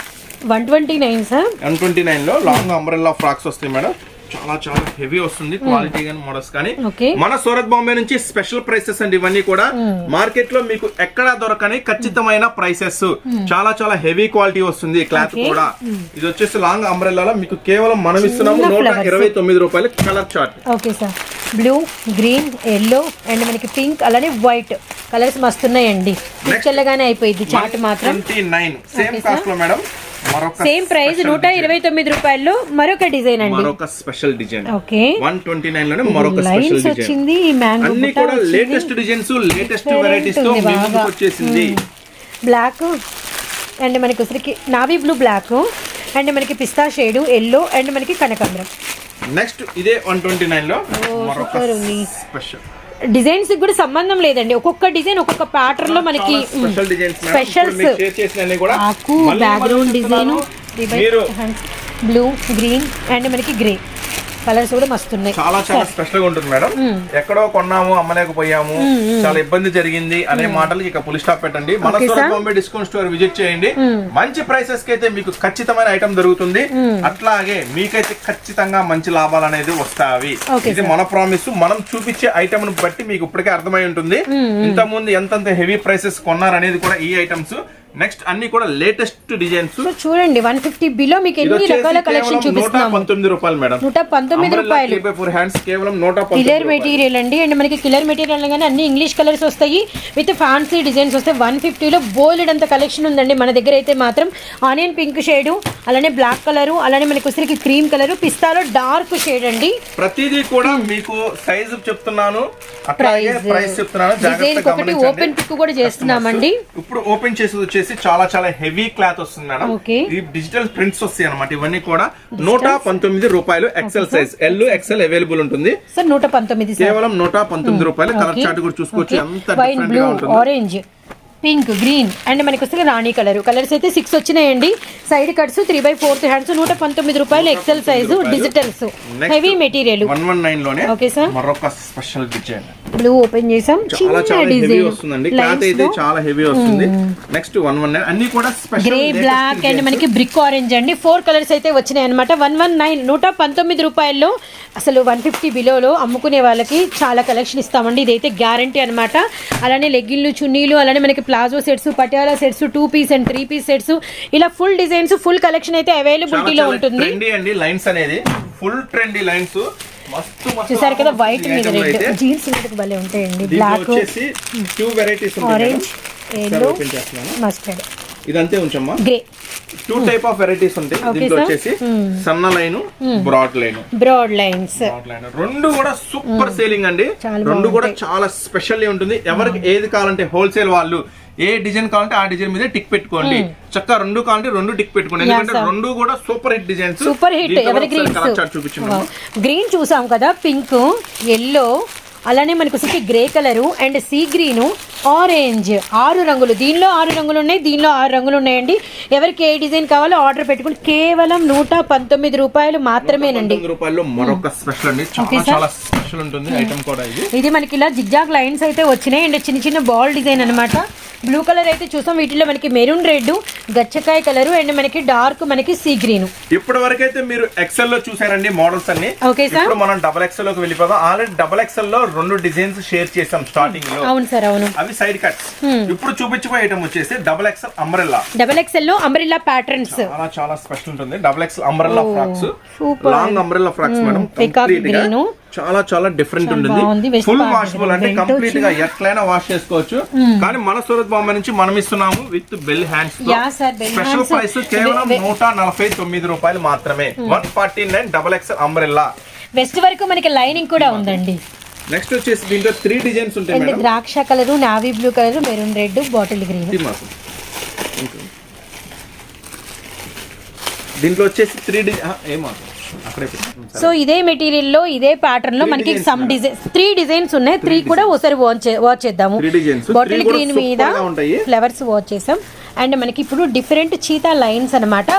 129 సార్. 129 లో లాంగ్ అంబ్రెల్లా ఫ్రాక్స్ వస్తాయి మేడం. చాలా హెవీ వస్తుంది, క్వాలిటీ గానీ మోడల్స్ కానీ. మన సూరత్ బాంబే నుంచి స్పెషల్ ప్రైసెస్ అండి ఇవన్నీ కూడా. మార్కెట్ లో మీకు ఎక్కడా దొరకని ఖచ్చితమైన ప్రైసెస్. చాలా హెవీ క్వాలిటీ వస్తుంది. క్లాత్ కూడా ఇది వచ్చేసి లాంగ్ అంబ్రెల్లా మీకు కేవలం మనం ఇస్తున్నాము 129 రూపాయలు. Colour chart. Blue, green, yellow and మనకి పింక్ అలానే వైట్ కలర్స్ మస్తున్నాయండి. తీసుకెళ్ళగానే అయిపోయింది చాట్ మాత్రం. 29 సేమ్ కాస్ట్ లో మేడం. సేమ్ ప్రైస్ 129 రూపాయల్లో మరొక డిజైన్ అండి, మరొక స్పెషల్ డిజైన్. ఓకే 129 లోనే మరొక స్పెషల్ డిజైన్ వచ్చింది. మ్యాంగో అన్ని కూడా లేటెస్ట్ డిజైన్స్, లేటెస్ట్ వెరైటీస్ తో మీ ముందుకు వచ్చేసింది. బ్లాక్ అండ్ మనకి వచ్చరికి నావీ బ్లూ, బ్లాక్ అండ్ మనకి పిస్తా షేడ్, ఎల్లో అండ్ మనకి కనకాంబరం. నెక్స్ట్ ఇదే 129 లో మరొక స్పెషల్ డిజైన్స్ కూడా సంబంధం లేదండి, ఒక్కొక్క డిజైన్ ఒక్కొక్క ప్యాటర్న్ లో మనకి స్పెషల్ డిజైన్స్ స్పెషల్స్. ఆకు background design blue, green and మనకి గ్రే కలర్స్ కూడా మస్తున్నాయి. చాలా చాలా స్పెషల్ గా ఉంటుంది మేడం. ఎక్కడో కొన్నాము అమ్మలేకపోయాము, చాలా ఇబ్బంది జరిగింది అనే మాటలు ఇక ఫుల్ స్టాప్ పెట్టండి. మన Surat Bombay discount store visit చేయండి. మంచి ప్రైసెస్ కి అయితే మీకు ఖచ్చితమైన ఐటమ్ దొరుకుతుంది. అట్లాగే మీకైతే ఖచ్చితంగా మంచి లాభాలు అనేది వస్తాయి. ఇది మన ప్రామిస్. మనం చూపించే ఐటమ్ ను బట్టి మీకు ఇప్పటికే అర్థమై ఉంటుంది. ఇంత ముందు ఎంతంత హెవీ ప్రైసెస్ కొన్నారనేది కూడా ఈ ఐటమ్స్. నెక్స్ట్ అన్ని కూడా లేటెస్ట్ డిజైన్స్ చూడండి. 150 బిలో మీకు ఎన్ని రకాల కలెక్షన్ చూపిస్తున్నాము. 119 రూపాయలు మేడం. 119 రూపాయలు. కేవలం 119 కిలర్ మెటీరియల్ అండి. అండ్ మనకి కిలర్ మెటీరియల్ గానీ అన్ని ఇంగ్లీష్ కలర్స్ వస్తాయి విత్ ఫ్యాన్సీ డిజైన్స్ వస్తాయి. 150 లో బోల్డ్ అంత కలెక్షన్ ఉందండి మన దగ్గర అయితే మాత్రం. ఆనియన్ పింక్ షేడ్, అలానే బ్లాక్ కలర్, అలానే మనకి వచ్చరికి క్రీమ్ కలర్, పిస్తాలో డార్క్ షేడ్ అండి. ప్రతిదీ కూడా మీకు సైజు చెప్తున్నాను, అట్లాగే ప్రైస్ చెప్తున్నాను. జాగ్రత్తగా గమనించండి. ఓపెన్ పిక్ కూడా చేస్తున్నామండి. ఇప్పుడు ఓపెన్ చేసి వచ్చేసి చాలా చాలా హెవీ క్లాత్ వస్తుంది మేడం. ఈ డిజిటల్ ప్రింట్స్ వస్తాయి అన్నమాట. ఇవన్నీ కూడా 119 రూపాయలు. XL size, L, XL available ఉంటుంది సార్. 119 కేవలం 119 రూపాయలు. కలర్ చార్ట్ కూడా చూసుకోవచ్చు, ఎంత డిఫరెంట్ గా ఉంటుంది. ఆరెంజ్, పింక్, గ్రీన్ అండ్ మనకి వస్తే రాణి కలర్. కలర్స్ అయితే 6 వచ్చినాయండి. Side cuts 3/4 hands. 119 రూపాయలు. XL size, digitals, heavy material. 119 లోనే ఓకే సార్ మరొక స్పెషల్ డిజైన్. బ్లూ ఓపెన్ చేసాం. చాలా చాలా హెవీ వస్తుందండి. క్లాత్ అయితే చాలా హెవీ వస్తుంది. నెక్స్ట్ 119 అన్ని కూడా స్పెషల్ గ్రే, బ్లాక్ అండ్ మనకి బ్రిక్ ఆరెంజ్ అండి. 4 కలర్స్ అయితే వచ్చినాయి అనమాట. 119 119 రూపాయల్లో అసలు 150 బిలోలో అమ్ముకునే వాళ్ళకి చాలా కలెక్షన్ ఇస్తామండి. ఇదైతే గ్యారంటీ అనమాట. అలానే లెగ్గిన్లు, చున్నీలు, అలానే మనకి palazzo sets, Patiala sets, 2 piece and 3 piece sets, ఇలా ఫుల్ డిజైన్స్, ఫుల్ కలెక్షన్ అయితే అవైలబిలిటీలో ఉంటుంది. ట్రెండీ అండి లైన్స్ అనేది, ఫుల్ ట్రెండీ లైన్స్. చూసారు కదా వైట్ మీద రెడ్ జీన్స్ భలే ఉంటాయండి. Black, orange, yellow, mustard. ఇదంతే ఉంచమ్మా. గ్రే 2 టైప్ ఆఫ్ వెరైటీస్ ఉంటాయి. దీంట్లో వచ్చేసి సన్న line, broad line. Broad lines రెండు కూడా సూపర్ సేలింగ్ అండి. రెండు కూడా చాలా స్పెషల్ ఉంటుంది. ఎవరికి ఏది కావాలంటే హోల్సేల్ వాళ్ళు ఏ డిజైన్ కావాలంటే ఆ డిజైన్ మీద టిక్ పెట్టుకోండి. చక్కగా రెండు కావాలంటే రెండు టిక్ పెట్టుకోండి. ఎందుకంటే రెండు కూడా super hit designs. Super hit. ఎవరి చూపించండి. గ్రీన్ చూసాం కదా, పింక్, ఎల్లో, అలానే మనకు వచ్చి grey colour and sea green, orange. 6 రంగులు. దీనిలో 6 రంగులు ఉన్నాయి, దీనిలో 6 రంగులు ఉన్నాయండి. ఎవరికి ఏ డిజైన్ కావాలో ఆర్డర్ పెట్టుకుని కేవలం 119 రూపాయలు మాత్రమేనండి. రూపాయలు మరొక స్పెషల్ అండి. చాలా స్పెషల్ ఉంటుంది ఐటమ్ కూడా. ఇది మనకి ఇలా జిగ్జాగ్ లైన్స్ అయితే వచ్చినాయి అండ్ చిన్న చిన్న బాల్ డిజైన్ అనమాట. బ్లూ కలర్ అయితే చూసాం. వీటిలో మనకి మెరూన్ రెడ్, గచ్చకాయ కలర్ అండ్ మనకి డార్క్ మనకి సీ గ్రీన్. ఇప్పటి వరకైతే మీరు ఎక్సెల్ లో చూసారండి మోడల్స్ అన్ని. Okay sir. ఇప్పుడు మనం డబల్ ఎక్సెల్ లోకి వెళ్ళిపోదాం. ఆల్రెడీ డబల్ ఎక్సెల్ లో 2 డిజైన్స్ షేర్ చేసాం స్టార్టింగ్ లో. అవును సార్, అవును. అవి సైడ్ కట్స్. ఇప్పుడు చూపించబోయే ఐటమ్ వచ్చేసి double XL umbrella. Double XL లో అంబ్రెల్లా ప్యాటర్న్స్ చాలా చాలా స్పెషల్ ఉంటుంది. Double XL umbrella frocks, long umbrella frocks madam. Complete గా చాలా చాలా డిఫరెంట్ ఉంటుంది. ఫుల్ వాషబుల్ అంటే కంప్లీట్ గా ఎట్లైనా వాష్ చేసుకోవచ్చు. కానీ మన సూరత్ బాంబే నుంచి మనం ఇస్తున్నాము విత్ బెల్ హ్యాండ్స్ తో. స్పెషల్ ప్రైస్ కేవలం 149 రూపాయలు మాత్రమే. 149 డబల్ ఎక్సెల్ అంబ్రెల్లా. వెస్ట్ వరకు మనకి లైనింగ్ కూడా ఉందండి. నెక్స్ట్ వచ్చేసి దీంట్లో 3 డిజైన్స్ ఉంటాయి మేడం. ద్రాక్ష colour, navy blue colour, maroon red, bottle green. దీంట్లో వచ్చేసి 3 సో ఇదే మెటీరియల్ లో ఇదే ప్యాటర్న్ లో మనకి సమ్ డిజైన్ 3 డిజైన్స్ ఉన్నాయి. 3 కూడా ఒకసారి వాచ్ చేద్దాము. బాటిల్ గ్రీన్ మీద ఫ్లవర్స్ వాచ్ చేసాం. అండ్ మనకి ఇప్పుడు డిఫరెంట్ చీతా లైన్స్ అన్నమాట.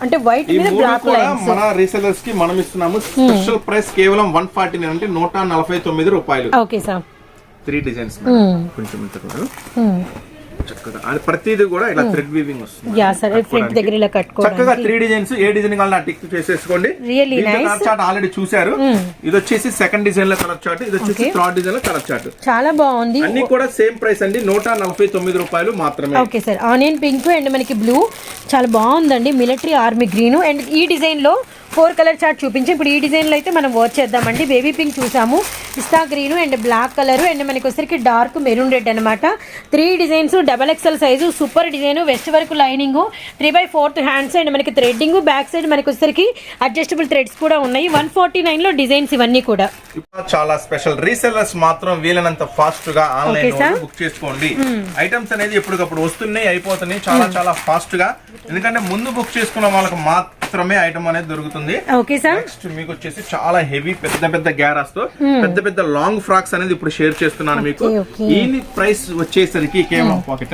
అంటే వైట్ మీద బ్లాక్ లైన్స్. మన రీసెలర్స్ కి మనం ఇస్తున్నాము స్పెషల్ ప్రైస్ కేవలం 149 అంటే 149 రూపాయలు. Okay sir. 3 డిజైన్స్ కొంచెం చక్కగా ప్రతిది కూడా ఇలా థ్రెడ్ వీవింగ్ వస్తుంది. యా సర్, ఫ్రంట్ దగ్గర ఇలా కట్టుకోవడానికి చక్కగా 3 డిజైన్స్. ఏ డిజైన్ కావాలన్నా టిక్ చేసేసుకోండి. Really nice. Colour chart already చూశారు. ఇది వచ్చేసి సెకండ్ డిజైన్ లో కలర్ చార్ట్, ఇది వచ్చేసి థర్డ్ డిజైన్ లో కలర్ చార్ట్. చాలా బాగుంది. అన్ని కూడా సేమ్ ప్రైస్ అండి, 149 రూపాయలు మాత్రమే. Okay sir. Onion pink and మనకి బ్లూ చాలా బాగుందండి. మిలిటరీ ఆర్మీ గ్రీన్ అండ్ ఈ డిజైన్ లో 4 కలర్ చార్ట్ చూపించి ఇప్పుడు ఈ డిజైన్లో అయితే మనం వర్క్ చేద్దామండి. బేబీ పింక్ చూసాము, pista green and black colour and మనకి వచ్చరికి డార్క్ మెరూన్ రెడ్ అనమాట. 3 designs, XXL size, super design, waist వరకు లైనింగ్, 3/4 హ్యాండ్స్ అండ్ మనకి థ్రెడ్డింగ్, బ్యాక్ సైడ్ మనకి వచ్చరికి అడ్జస్టబుల్ థ్రెడ్స్ కూడా ఉన్నాయి. 149 లో డిజైన్స్ ఇవన్నీ కూడా. చాలా స్పెషల్ రీసెల్లర్స్ మాత్రం వీలైనంత ఫాస్ట్ గా ఆన్లైన్ లో బుక్ చేసుకోండి. ఐటమ్స్ అనేది ఎప్పటికప్పుడు వస్తున్నాయి, అయిపోతున్నాయి చాలా చాలా ఫాస్ట్ గా. ఎందుకంటే ముందు బుక్ చేసుకున్న వాళ్ళకి మాత్రమే ఐటమ్ అనేది దొరుకుతుంది. నెక్స్ట్ మీకు వచ్చేసి చాలా హెవీ పెద్ద పెద్ద గ్యారాస్ తో పెద్ద పెద్ద లాంగ్ ఫ్రాక్స్ అనేది ఇప్పుడు షేర్ చేస్తున్నాను మీకు. ఈ ప్రైస్ వచ్చేసరికి కేవలం పాకెట్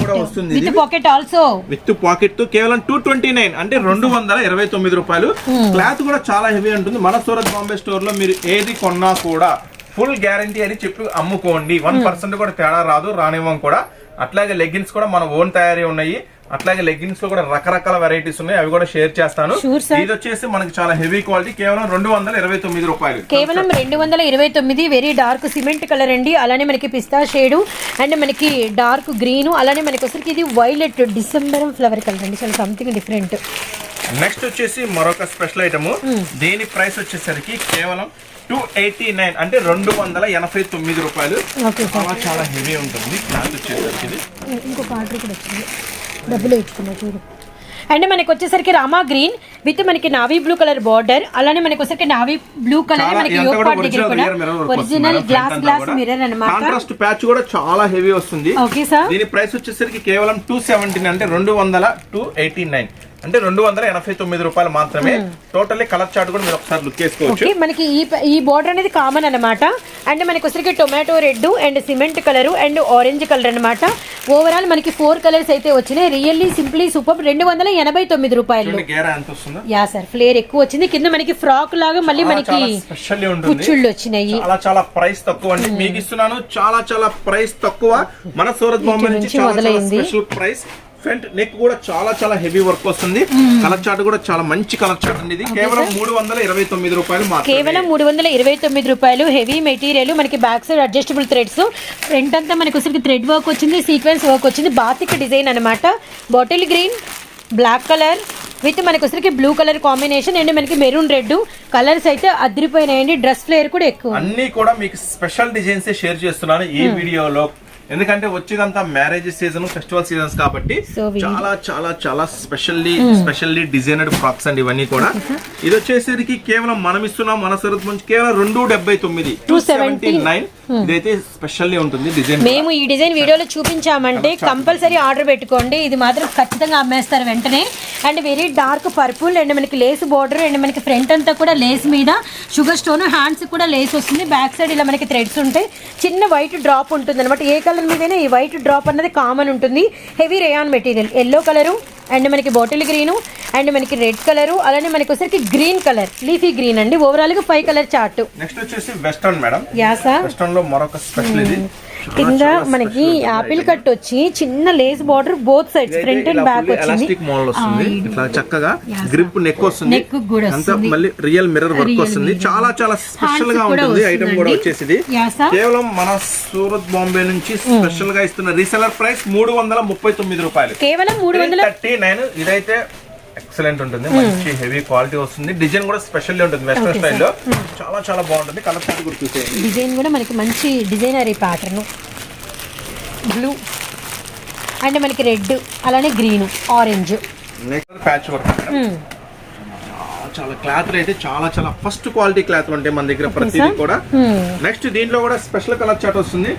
కూడా వస్తుంది, విత్ పాకెట్ తో కేవలం 229 అంటే 229 రూపాయలు. క్లాత్ కూడా చాలా హెవీ ఉంటుంది. మన సూరత్ బాంబే స్టోర్ లో మీరు ఏది కొన్నా కూడా ఫుల్ గ్యారంటీ అని చెప్పి అమ్ముకోండి. 1% కూడా తేడా రాదు, రానివ్వం కూడా. అట్లాగే లెగ్గిన్స్ కూడా మన ఓన్ తయారీ ఉన్నాయి. అట్లాగే లెగ్గిన్స్ లో కూడా రకరకాల వెరైటీస్ ఉన్నాయి, అవి కూడా షేర్ చేస్తాను. ఇది వచ్చేసి మనకి చాలా హెవీ క్వాలిటీ, కేవలం 229 రూపాయలు. కేవలం 229. వెరీ డార్క్ సిమెంట్ కలర్ అండి. అలానే మనకి పిస్తా షేడ్ అండ్ మనకి డార్క్ గ్రీన్, అలానే మనకి వచ్చరికి ఇది వైలెట్ డిసెంబర్ ఫ్లవర్ కలర్ అండి, చాలా సంథింగ్ డిఫరెంట్. నెక్స్ట్ వచ్చేసి మరొక స్పెషల్ ఐటమ్. దీని ప్రైస్ వచ్చేసరికి కేవలం 289 అంటే 289 రూపాయలు. చాలా చాలా హెవీ ఉంటుంది క్లాత్ వచ్చేసరికి. ఇంకొక ఆర్డర్ కూడా వచ్చింది, డబ్బులు ఇచ్చుకున్నా చూడు. అండ్ మనకి వచ్చేసరికి రామా గ్రీన్ విత్ మనకి నావీ బ్లూ కలర్ బార్డర్, అలానే మనకి వచ్చేసరికి నావీ బ్లూ కలర్ మనకి ఒరిజినల్ గ్లాస్ మిర్రర్ అన్నమాట. కాంట్రాస్ట్ ప్యాచ్ కూడా చాలా హెవీ వస్తుంది. ఓకే సార్, దీని ప్రైస్ వచ్చేసరికి కేవలం 217 అంటే 289 అంటే 289 రూపాయలు మాత్రమే. టోటల్లీ కలర్ చార్ట్ కూడా మీరు ఒకసారి లుక్ చేసుకోవచ్చు. మనకి ఈ బోర్డర్ అనేది కామన్ అన్నమాట. అండ్ మనకి వచ్చరికి tomato red and cement colour and orange colour అన్నమాట. ఓవరాల్ మనకి 4 కలర్స్ అయితే వచ్చినాయి. Really simply super. 289 రూపాయలు. యా సార్, ఫ్లేర్ ఎక్కువ వచ్చింది. కింద మనకి ఫ్రాక్ లాగా మళ్ళీ మనకి కుచ్చుళ్ళు వచ్చినాయి. చాలా చాలా ప్రైస్ తక్కువ అండి మీకు ఇస్తున్నాను. చాలా చాలా ప్రైస్ తక్కువ. మన సూరత్ బాంబే నుంచి స్పెషల్ ప్రైస్. ఫ్రంట్ నెక్ కూడా చాలా చాలా హెవీ వర్క్ వస్తుంది. కలర్ చార్ట్ కూడా చాలా మంచి కలర్ చార్ట్ అండి. ఇది కేవలం 329 రూపాయలు మాత్రమే. కేవలం 329 రూపాయలు. హెవీ మెటీరియల్, మనకి back side adjustable threads, front అంతా మనకి వచ్చరికి థ్రెడ్ వర్క్ వచ్చింది, సీక్వెన్స్ వర్క్ వచ్చింది, బాతిక్ డిజైన్ అనమాట. Bottle green, black colour with మనకి వచ్చరికి బ్లూ కలర్ కాంబినేషన్ అండ్ మనకి మెరూన్ రెడ్ కలర్స్ అయితే అదిరిపోయినాయండి. డ్రెస్ ఫ్లేర్ కూడా ఎక్కువ. అన్ని కూడా మీకు స్పెషల్ డిజైన్స్ షేర్ చేస్తున్నాను ఈ వీడియోలో. ఎందుకంటే వచ్చేదంతా మ్యారేజ్ సీజన్, ఫెస్టివల్ సీజన్స్ కాబట్టి చాలా చాలా చాలా స్పెషల్లీ డిజైనర్డ్ ఫ్రాక్స్ అండి ఇవన్నీ కూడా. ఇది వచ్చేసరికి కేవలం మనం ఇస్తున్నాం మన సూరత్ నుంచి కేవలం 279 279. ఇదైతే స్పెషల్లీ ఉంటుంది డిజైన్. మేము ఈ డిజైన్ వీడియోలో చూపించామంటే కంపల్సరీ ఆర్డర్ పెట్టుకోండి. ఇది మాత్రం ఖచ్చితంగా అమ్మేస్తారు వెంటనే. And very dark purple and మనకి లేస్ బార్డర్ అండ్ మనకి ఫ్రంట్ అంతా కూడా లేస్ మీద షుగర్ స్టోన్, హ్యాండ్స్ కూడా లేస్ వస్తుంది. బ్యాక్ సైడ్ ఇలా మనకి థ్రెడ్స్ ఉంటాయి. చిన్న వైట్ డ్రాప్ ఉంటుంది అనమాట. ఏ కలర్ మీదైనా ఈ వైట్ డ్రాప్ అన్నది కామన్ ఉంటుంది. Heavy rayon material, yellow colour and మనకి బాటిల్ గ్రీను అండ్ మనకి రెడ్ కలర్, అలానే మనకి వచ్చరికి గ్రీన్ కలర్, లీఫీ గ్రీన్ అండి. ఓవరాల్ గా 5 కలర్ చార్ట్. నెక్స్ట్ వచ్చేసి western madam. Yeah sir, western లో మరొక స్పెషల్ ఇది. కింద మనకి యాపిల్ కట్ వచ్చి చిన్న lace border both sides front and back వచ్చింది. ఇట్లా చక్కగా గ్రిప్ నెక్ వస్తుంది, మళ్ళీ రియల్ మిర్రర్ వర్క్ వస్తుంది. చాలా చాలా స్పెషల్ గా ఉంటుంది ఐటమ్ కూడా వచ్చేసి. కేవలం మన సూరత్ బాంబే నుంచి స్పెషల్ గా ఇస్తున్న రీసెలర్ ప్రైస్ 339 రూపాయలు. కేవలం 339. ఇదైతే ఎక్సలెంట్ ఉంటుంది, మంచి హెవీ క్వాలిటీ వస్తుంది. డిజైన్ కూడా స్పెషల్ ఉంటుంది వెస్టర్న్ స్టైల్లో. చాలా చాలా బాగుంటుంది. కలర్ చార్ట్ కూడా చూసేయండి. డిజైన్ కూడా మనకి మంచి డిజైనరీ ప్యాటర్న్, బ్లూ అండ్ మనకి రెడ్, అలానే green, orange. Next patch work. చాలా క్లాత్ అయితే చాలా చాలా ఫస్ట్ క్వాలిటీ క్లాత్ ఉంటాయి మన దగ్గర ప్రతిదీ కూడా. నెక్స్ట్ దీంట్లో కూడా స్పెషల్ కలర్ చార్ట్ వస్తుంది.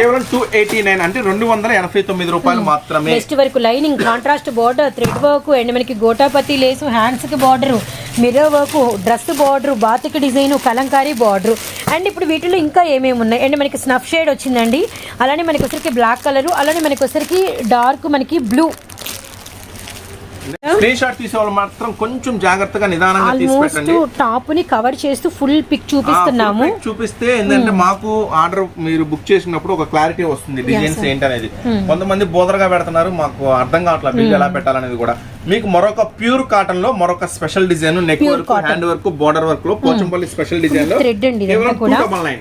కేవలం 289 అంటే 289 రూపాయలు మాత్రమే. నెక్స్ట్ వరకు lining, contrast border, thread work and మనకి గోటాపతి లేసు, హ్యాండ్స్ కి border, mirror work, dress border, batik design, Kalamkari border. And ఇప్పుడు వీటిలో ఇంకా ఏమేమి ఉన్నాయి అండ్ మనకి స్నఫ్ షేడ్ వచ్చిందండి. అలానే మనకి వచ్చరికి బ్లాక్ కలర్, అలానే మనకి వచ్చరికి డార్క్ మనకి బ్లూ. స్క్రీన్ షాట్ తీసే వాళ్ళు మాత్రం కొంచెం జాగ్రత్తగా నిదానంగా తీసి పెట్టండి. టాప్ ని కవర్ చేస్తూ ఫుల్ పిక్ చూపిస్తున్నాము. చూపిస్తే ఏంటంటే మాకు ఆర్డర్ మీరు బుక్ చేసినప్పుడు ఒక క్లారిటీ వస్తుంది డిజైన్స్ ఏంటనేది. కొంతమంది బోదరగా పెడుతున్నారు, మాకు అర్థం కావట్లేదు బిల్ ఎలా పెట్టాలనేది కూడా. మీకు మరొక ప్యూర్ కాటన్ లో మరొక special design neck Pure work, cotton. Hand work, border work లో పోచంపల్లి స్పెషల్ డిజైన్ లో థ్రెడ్ అండి కేవలం ఇదంతా కూడా 299.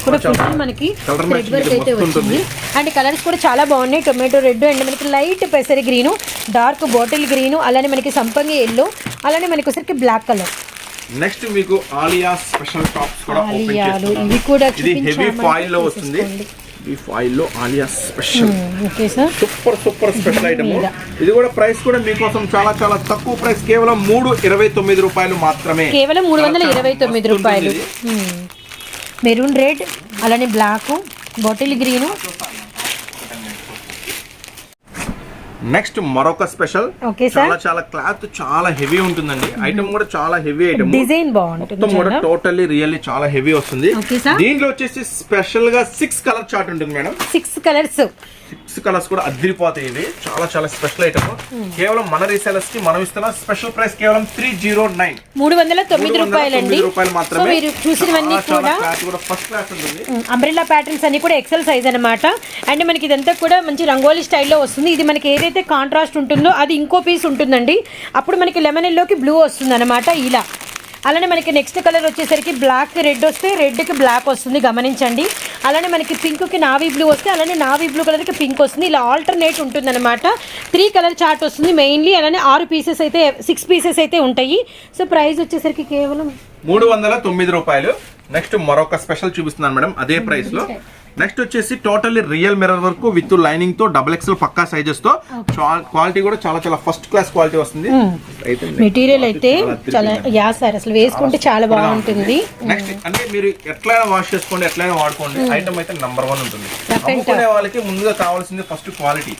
కూడా full మనకి Colour థ్రెడ్ matching వర్క్ ఇది అయితే మస్తు వచ్చింది. ఉంటుంది. అండ్ కలర్స్ కూడా చాలా బాగున్నాయి. టొమాటో రెడ్ అండ్ మనకి లైట్ పెసరి గ్రీన్, డార్క్ బాటిల్ గ్రీన్, అలానే మనకి సంపంగి ఎల్లో, అలానే మనకి వచ్చరికి బ్లాక్ కలర్. నెక్స్ట్ మీకు ఆలియా స్పెషల్ టాప్స్ కూడా ఓపెన్ ఆలియాలు చేస్తున్నాను. ఇవి కూడా ఇది హెవీ చూపించామంటే ఫాయిల్ లో వస్తుంది. ఈ ఫాయిల్ లో Alia special okay sir. Super special item. ఇది కూడా ప్రైస్ కూడా మీకోసం చాలా చాలా తక్కువ ప్రైస్, కేవలం 329 రూపాయలు మాత్రమే. కేవలం 329 రూపాయలు. మెరూన్ రెడ్, అలానే బ్లాక్, బాటిల్ గ్రీన్. నెక్స్ట్ మరొక స్పెషల్. Okay sir. చాలా చాలా క్లాత్ చాలా హెవీ ఉంటుందండి. ఐటమ్ కూడా చాలా హెవీ ఐటమ్. డిజైన్ బాగుంటుంది. మొత్తం కూడా టోటల్లీ రియల్లీ చాలా హెవీ వస్తుంది. Okay sir. దీంట్లో వచ్చేసి స్పెషల్ గా 6 కలర్ చార్ట్ ఉంటుంది మేడం. 6 కలర్స్. 6 కలర్స్ కూడా అదిరిపోతాయి. ఇవి చాలా చాలా స్పెషల్ ఐటమ్. కేవలం మన రీసెలర్స్ కి మనం ఇస్తున్న స్పెషల్ ప్రైస్ కేవలం 309. 309 రూపాయలండి. మాత్రమే. మీరు చూసినవన్నీ కూడా ఫస్ట్ క్లాస్ ఉంటుంది. అంబ్రెల్లా ప్యాటర్న్స్ అన్ని కూడా ఎక్సెల్ సైజ్ అన్నమాట. అండ్ మనకి ఇదంతా కూడా మంచి రంగోలీ స్టైల్లో వస్తుంది. ఇది మనకి ఏదైతే కాంట్రాస్ట్ ఉంటుందో అది ఇంకో పీస్ ఉంటుందండి. అప్పుడు మనకి లెమన్ ఎల్లోకి బ్లూ వస్తుంది అనమాట ఇలా. అలానే మనకి నెక్స్ట్ కలర్ వచ్చేసరికి బ్లాక్ రెడ్ వస్తే రెడ్కి బ్లాక్ వస్తుంది, గమనించండి. అలానే మనకి పింక్కి నావీ బ్లూ వస్తే అలానే నావీ బ్లూ కలర్కి పింక్ వస్తుంది. ఇలా ఆల్టర్నేట్ ఉంటుంది అనమాట. 3 కలర్ చార్ట్ వస్తుంది మెయిన్లీ. అలానే 6 పీసెస్ అయితే 6 పీసెస్ అయితే ఉంటాయి. సో ప్రైస్ వచ్చేసరికి కేవలం 309 రూపాయలు. నెక్స్ట్ మరొక స్పెషల్ చూపిస్తున్నాను మేడం అదే ప్రైస్ లో. నెక్స్ట్ వచ్చేసి totally real mirror work with lining తో XXL పక్కా సైజెస్ తో క్వాలిటీ కూడా చాలా చాలా ఫస్ట్ క్లాస్ క్వాలిటీ వస్తుంది. మెటీరియల్ అయితే చాలా యా సార్ అసలు వేసుకుంటే చాలా బాగుంటుంది. నెక్స్ట్ అంటే మీరు ఎట్లైనా వాష్ చేసుకోండి, ఎట్లైనా వాడుకోండి. ఐటమ్ అయితే నంబర్ 1 ఉంటుంది. అమ్ముకునే వాళ్ళకి ముందుగా కావాల్సింది ఫస్ట్ క్వాలిటీ,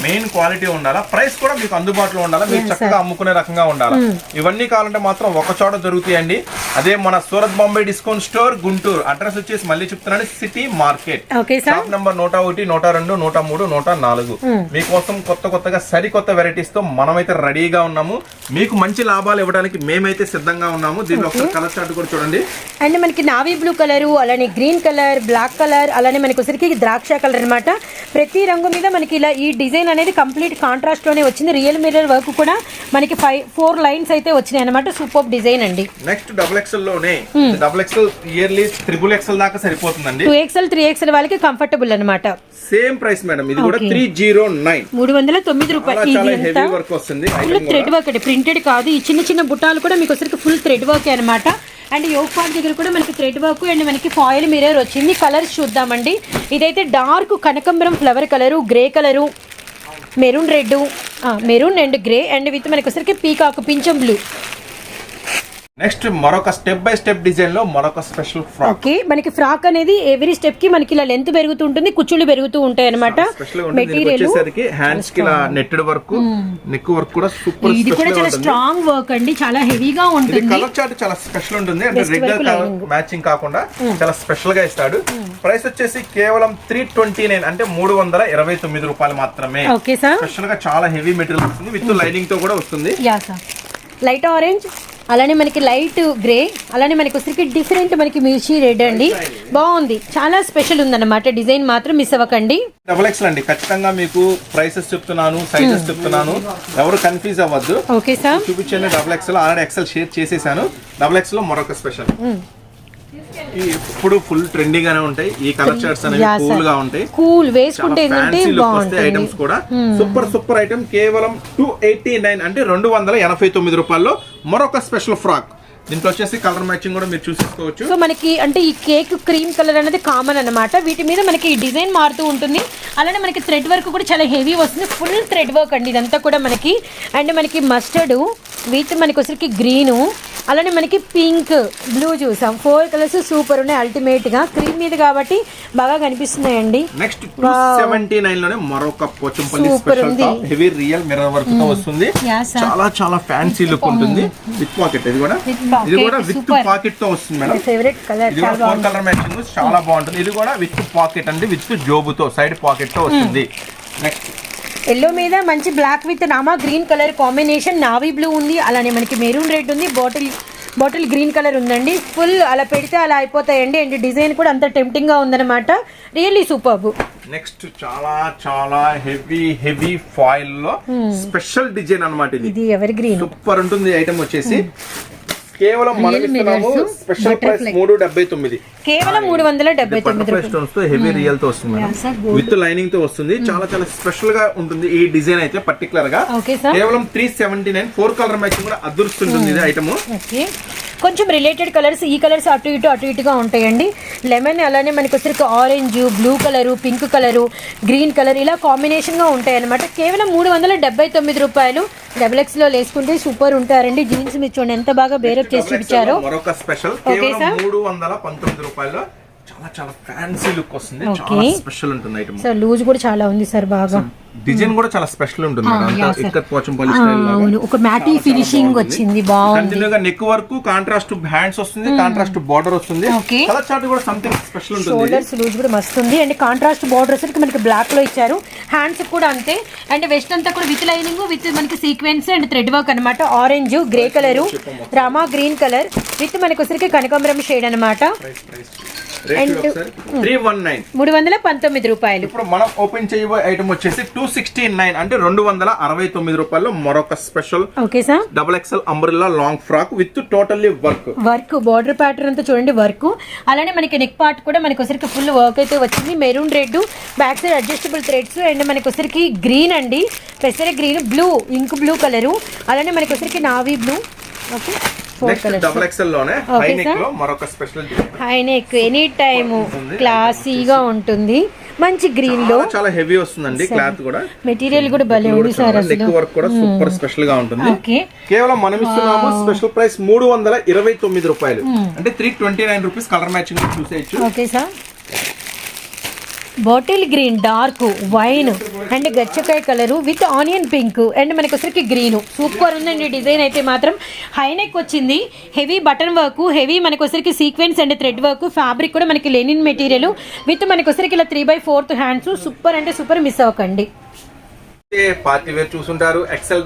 మెయిన్ క్వాలిటీ ఉండాలా. ప్రైస్ కూడా మీకు అందుబాటులో ఉండాలా. మీరు చక్కగా అమ్ముకునే రకంగా ఉండాలా. ఇవన్నీ కావాలంటే మాత్రం ఒక చోట దొరుకుతాయండి. అదే మన Surat Bombay discount store Guntur. Address వచ్చేసి మళ్ళీ చెప్తున్నాను, సిటీ మార్కెట్. Shop number 101, 102, 103, 104. మీకోసం కొత్తగా సరికొత్త వెరైటీస్ తో మనమైతే రెడీగా ఉన్నాము. మీకు మంచి లాభాలు ఇవ్వడానికి మేమైతే సిద్ధంగా ఉన్నాము. దీనిలో ఒక కలర్ చార్ట్ కూడా చూడండి. అండ్ మనకి నావీ బ్లూ కలర్, అలానే గ్రీన్ కలర్, బ్లాక్ కలర్, అలానే మనకి వచ్చరికి ద్రాక్ష కలర్ అన్నమాట. ప్రతి రంగు మీద మనకి ఇలా ఈ డిజైన్ అనేది కంప్లీట్ కాంట్రాస్ట్ లోనే వచ్చింది. రియల్ మిర్రర్ వర్క్ కూడా మనకి 4 లైన్స్ అయితే వచ్చినాయి అనమాట. సూపర్ డిజైన్ అండి. నెక్స్ట్ XXL లోనే XXL ఇయర్లీ XXL దాకా సరిపోతుందండి. 2XL 3XL వాళ్ళకి కంఫర్టబుల్ అన్నమాట. Same price madam. ఇది కూడా 309. 309 రూపాయలు. చాలా హెవీ వర్క్ వస్తుంది. థ్రెడ్ వర్క్ అండి, ప్రింటెడ్ కాదు. ఈ చిన్న చిన్న బుట్టాలు కూడా మీకు వచ్చరికి ఫుల్ థ్రెడ్ వర్క్ అనమాట. అండ్ యోగ్ పార్ట్ దగ్గర కూడా మనకి థ్రెడ్ వర్క్ అండ్ మనకి ఫాయిల్ మిర్రర్ వచ్చింది. కలర్స్ చూద్దామండి. ఇదైతే డార్క్ కనకంబరం flower colour, grey colour, maroon red, maroon and grey and with మనకి వచ్చరికి పీకాక్ పింఛం బ్లూ. నెక్స్ట్ మరొక స్టెప్ బై స్టెప్ డిజైన్ లో మరొక స్పెషల్ ఫ్రాక్. ఓకే, మనకి ఫ్రాక్ అనేది ఎవ్రీ స్టెప్ కి మనకి ఇలా లెంత్ పెరుగుతూ ఉంటుంది, కుచ్చుళ్ళు పెరుగుతూ ఉంటాయి అనమాట. మెటీరియల్ హ్యాండ్స్ కి ఇలా నెట్టెడ్ వర్క్, నెక్ వర్క్ కూడా సూపర్. ఇది కూడా చాలా స్ట్రాంగ్ వర్క్ అండి, చాలా హెవీగా ఉంటుంది. కలర్ చార్ట్ చాలా స్పెషల్ ఉంటుంది. అంటే రెగ్యులర్ కలర్ మ్యాచింగ్ కాకుండా చాలా స్పెషల్ గా ఇస్తాడు. ప్రైస్ వచ్చేసి కేవలం 329 అంటే 329 రూపాయలు మాత్రమే. Okay sir. స్పెషల్ గా చాలా హెవీ మెటీరియల్ వస్తుంది, విత్ లైనింగ్ తో కూడా వస్తుంది. Yeah sir. లైట్ ఆరెంజ్, అలానే మనకి లైట్ గ్రే, అలానే మనకి వచ్చరికి డిఫరెంట్ మనకి మిర్చి రెడ్ అండి. బాగుంది, చాలా స్పెషల్ ఉందన్నమాట. డిజైన్ మాత్రం మిస్ అవ్వకండి. XXL అండి. ఖచ్చితంగా మీకు ప్రైసెస్ చెప్తున్నాను, సైజెస్ చెప్తున్నాను, ఎవరు కన్ఫ్యూజ్ అవ్వద్దు. Okay sir. చూపించండి. XXL ఆల్రెడీ XL షేర్ చేసేసాను. XXL లో మరొక స్పెషల్. ఇప్పుడు ఫుల్ ట్రెండింగ్ గానే ఉంటాయి ఈ కలర్ చార్ట్స్ అనేవి. కూల్ గా ఉంటాయి, కూల్ వేసుకుంటే ఏంటంటే బాగుంటుంది. ఐటమ్స్ కూడా సూపర్ ఐటమ్. కేవలం 289 అంటే 289 రూపాయల్లో మరొక స్పెషల్ ఫ్రాక్. దీంట్లో వచ్చేసి కలర్ మ్యాచింగ్ కూడా మీరు చూసేసుకోవచ్చు. సో మనకి అంటే ఈ కేక్ క్రీమ్ కలర్ అనేది కామన్ అన్నమాట. వీటి మీద మనకి డిజైన్ మారుతూ ఉంటుంది. అలానే మనకి థ్రెడ్ వర్క్ కూడా చాలా హెవీ వస్తుంది. ఫుల్ థ్రెడ్ వర్క్ అండి ఇదంతా కూడా మనకి. అండ్ మనకి మస్టర్డ్ విత్ మనకి వచ్చరికి గ్రీను, అలానే మనకి పింక్, బ్లూ చూసాం. 4 కలర్స్ సూపర్ ఉన్నాయి. అల్టిమేట్ గా క్రీమ్ మీద కాబట్టి బాగా కనిపిస్తున్నాయండి. నెక్స్ట్ 279 లోనే మరొక Pochampally special top. Heavy real mirror work తో వస్తుంది. చాలా చాలా ఫ్యాన్సీ లుక్ ఉంటుంది. With pocket. ఇది కూడా విత్ పాకెట్ తో వస్తుంది మేడం. Favourite colour. ఇది కూడా 4 కలర్ మ్యాచింగ్ చాలా బాగుంటుంది. ఇది కూడా విత్ పాకెట్ అండి, విత్ జోబుతో సైడ్ పాకెట్ తో వస్తుంది. నెక్స్ట్ ఎల్లో మీద మంచి black with Rama green colour combination. Navy blue ఉంది, అలానే మనకి మెరూన్ రెడ్ ఉంది, బాటిల్ గ్రీన్ కలర్ ఉందండి. ఫుల్ అలా పెడితే అలా అయిపోతాయండి. అండ్ డిజైన్ కూడా అంత టెంప్టింగ్ గా ఉందన్నమాట. Really superb. నెక్స్ట్ చాలా చాలా హెవీ ఫాయిల్ లో స్పెషల్ డిజైన్ అన్నమాట ఇది ఎవర్ గ్రీన్ సూపర్ ఉంటుంది ఐటమ్ వచ్చేసి కేవలం మనం ఇస్తున్నాము స్పెషల్ ప్రైస్ 379 కేవలం 379 స్టోన్స్ తో హెవీ రియల్ తో వస్తుంది విత్ లైనింగ్ తో వస్తుంది చాలా చాలా స్పెషల్ గా ఉంటుంది ఈ డిజైన్ అయితే పర్టికులర్ గా కేవలం 379 4 కలర్ మ్యాచింగ్ కూడా అదృష్టుంటుంది ఇది ఐటమ్ కొంచెం రిలేటెడ్ కలర్స్ ఈ కలర్స్ అటు ఇటుగా ఉంటాయండి లెమన్ అలానే మనకి వచ్చరికి orange blue colour pink colour green colour ఇలా కాంబినేషన్ గా ఉంటాయి అనమాట కేవలం 379 రూపాయలు XXL లో వేసుకుంటే సూపర్ ఉంటారండి జీన్స్ మీరు చూడండి ఎంత బాగా బేరప్ చేసి చూపించారు మరొక స్పెషల్ కేవలం 319 రూపాయలు చాలా చాలా ఫ్యాన్సీ లుక్ వస్తుంది చాలా స్పెషల్ ఉంటుంది ఐటమ్ సార్ లూజ్ కూడా చాలా ఉంది సార్ బాగా డిజైన్ కూడా చాలా స్పెషల్ ఉంటుంది ఇక్కత్ పోచంపల్లి స్టైల్ లో ఒక మ్యాటీ ఫినిషింగ్ వచ్చింది బాగుంది కంటిన్యూగా నెక్ వర్క్ కాంట్రాస్ట్ హ్యాండ్స్ వస్తుంది కాంట్రాస్ట్ బార్డర్ వస్తుంది కలర్ చార్ట్ కూడా సంథింగ్ స్పెషల్ ఉంటుంది షోల్డర్స్ లూజ్ కూడా మస్తు ఉంది అండ్ కాంట్రాస్ట్ బార్డర్ వచ్చేసరికి మనకి బ్లాక్ లో ఇచ్చారు హ్యాండ్స్ కూడా అంతే అండ్ వెస్ట్ అంతా కూడా విత్ లైనింగ్ విత్ మనకి సీక్వెన్స్ అండ్ థ్రెడ్ వర్క్ అనమాట orange grey colour Rama green colour with మనకి వచ్చేసరికి కనకాంబరం షేడ్ అనమాట 319 రూపాయలు ఇప్పుడు మనం ఓపెన్ చేయబోయే ఐటమ్ వచ్చేసి 269 అంటే 269 రూపాయల్లో మరొక special okay sir XXL umbrella long frock with totally work border pattern అంతా చూడండి వర్క్ అలానే మనకి నెక్ పార్ట్ కూడా మనకి వచ్చరికి ఫుల్ వర్క్ అయితే వచ్చింది maroon red back side adjustable threads and మనకి వచ్చరికి గ్రీన్ అండి పెసర green blue ink blue colour అలానే మనకి వచ్చరికి నావీ బ్లూ ఓకే XXL లోనే హై నెక్ లో మరొక special high neck any time క్లాసీగా ఉంటుంది మంచి గ్రీన్ లో చాలా హెవీ వస్తుందండి క్లాత్ కూడా మెటీరియల్ కూడా భలే ఉంది సార్ అసలు నెక్ వర్క్ కూడా సూపర్ స్పెషల్ గా ఉంటుంది కేవలం మనం ఇస్తున్నాము స్పెషల్ ప్రైస్ 329 రూపాయలు అంటే 329 రూపీస్ కలర్ మ్యాచింగ్ చూసేయచ్చు okay sir bottle green dark wine and గచ్చకాయ colour with onion pink and మనకి వచ్చరికి గ్రీన్ సూపర్ ఉందండి డిజైన్ అయితే మాత్రం హై నెక్ వచ్చింది హెవీ బటన్ వర్క్ హెవీ మనకి వచ్చరికి sequence and thread work fabric కూడా మనకి లెనిన్ మెటీరియల్ విత్ మనకి వచ్చరికి ఇలా 3/4 హ్యాండ్స్ సూపర్ అంటే సూపర్ మిస్ అవ్వకండి పార్టీ వేర్ చూసుంటారు XXL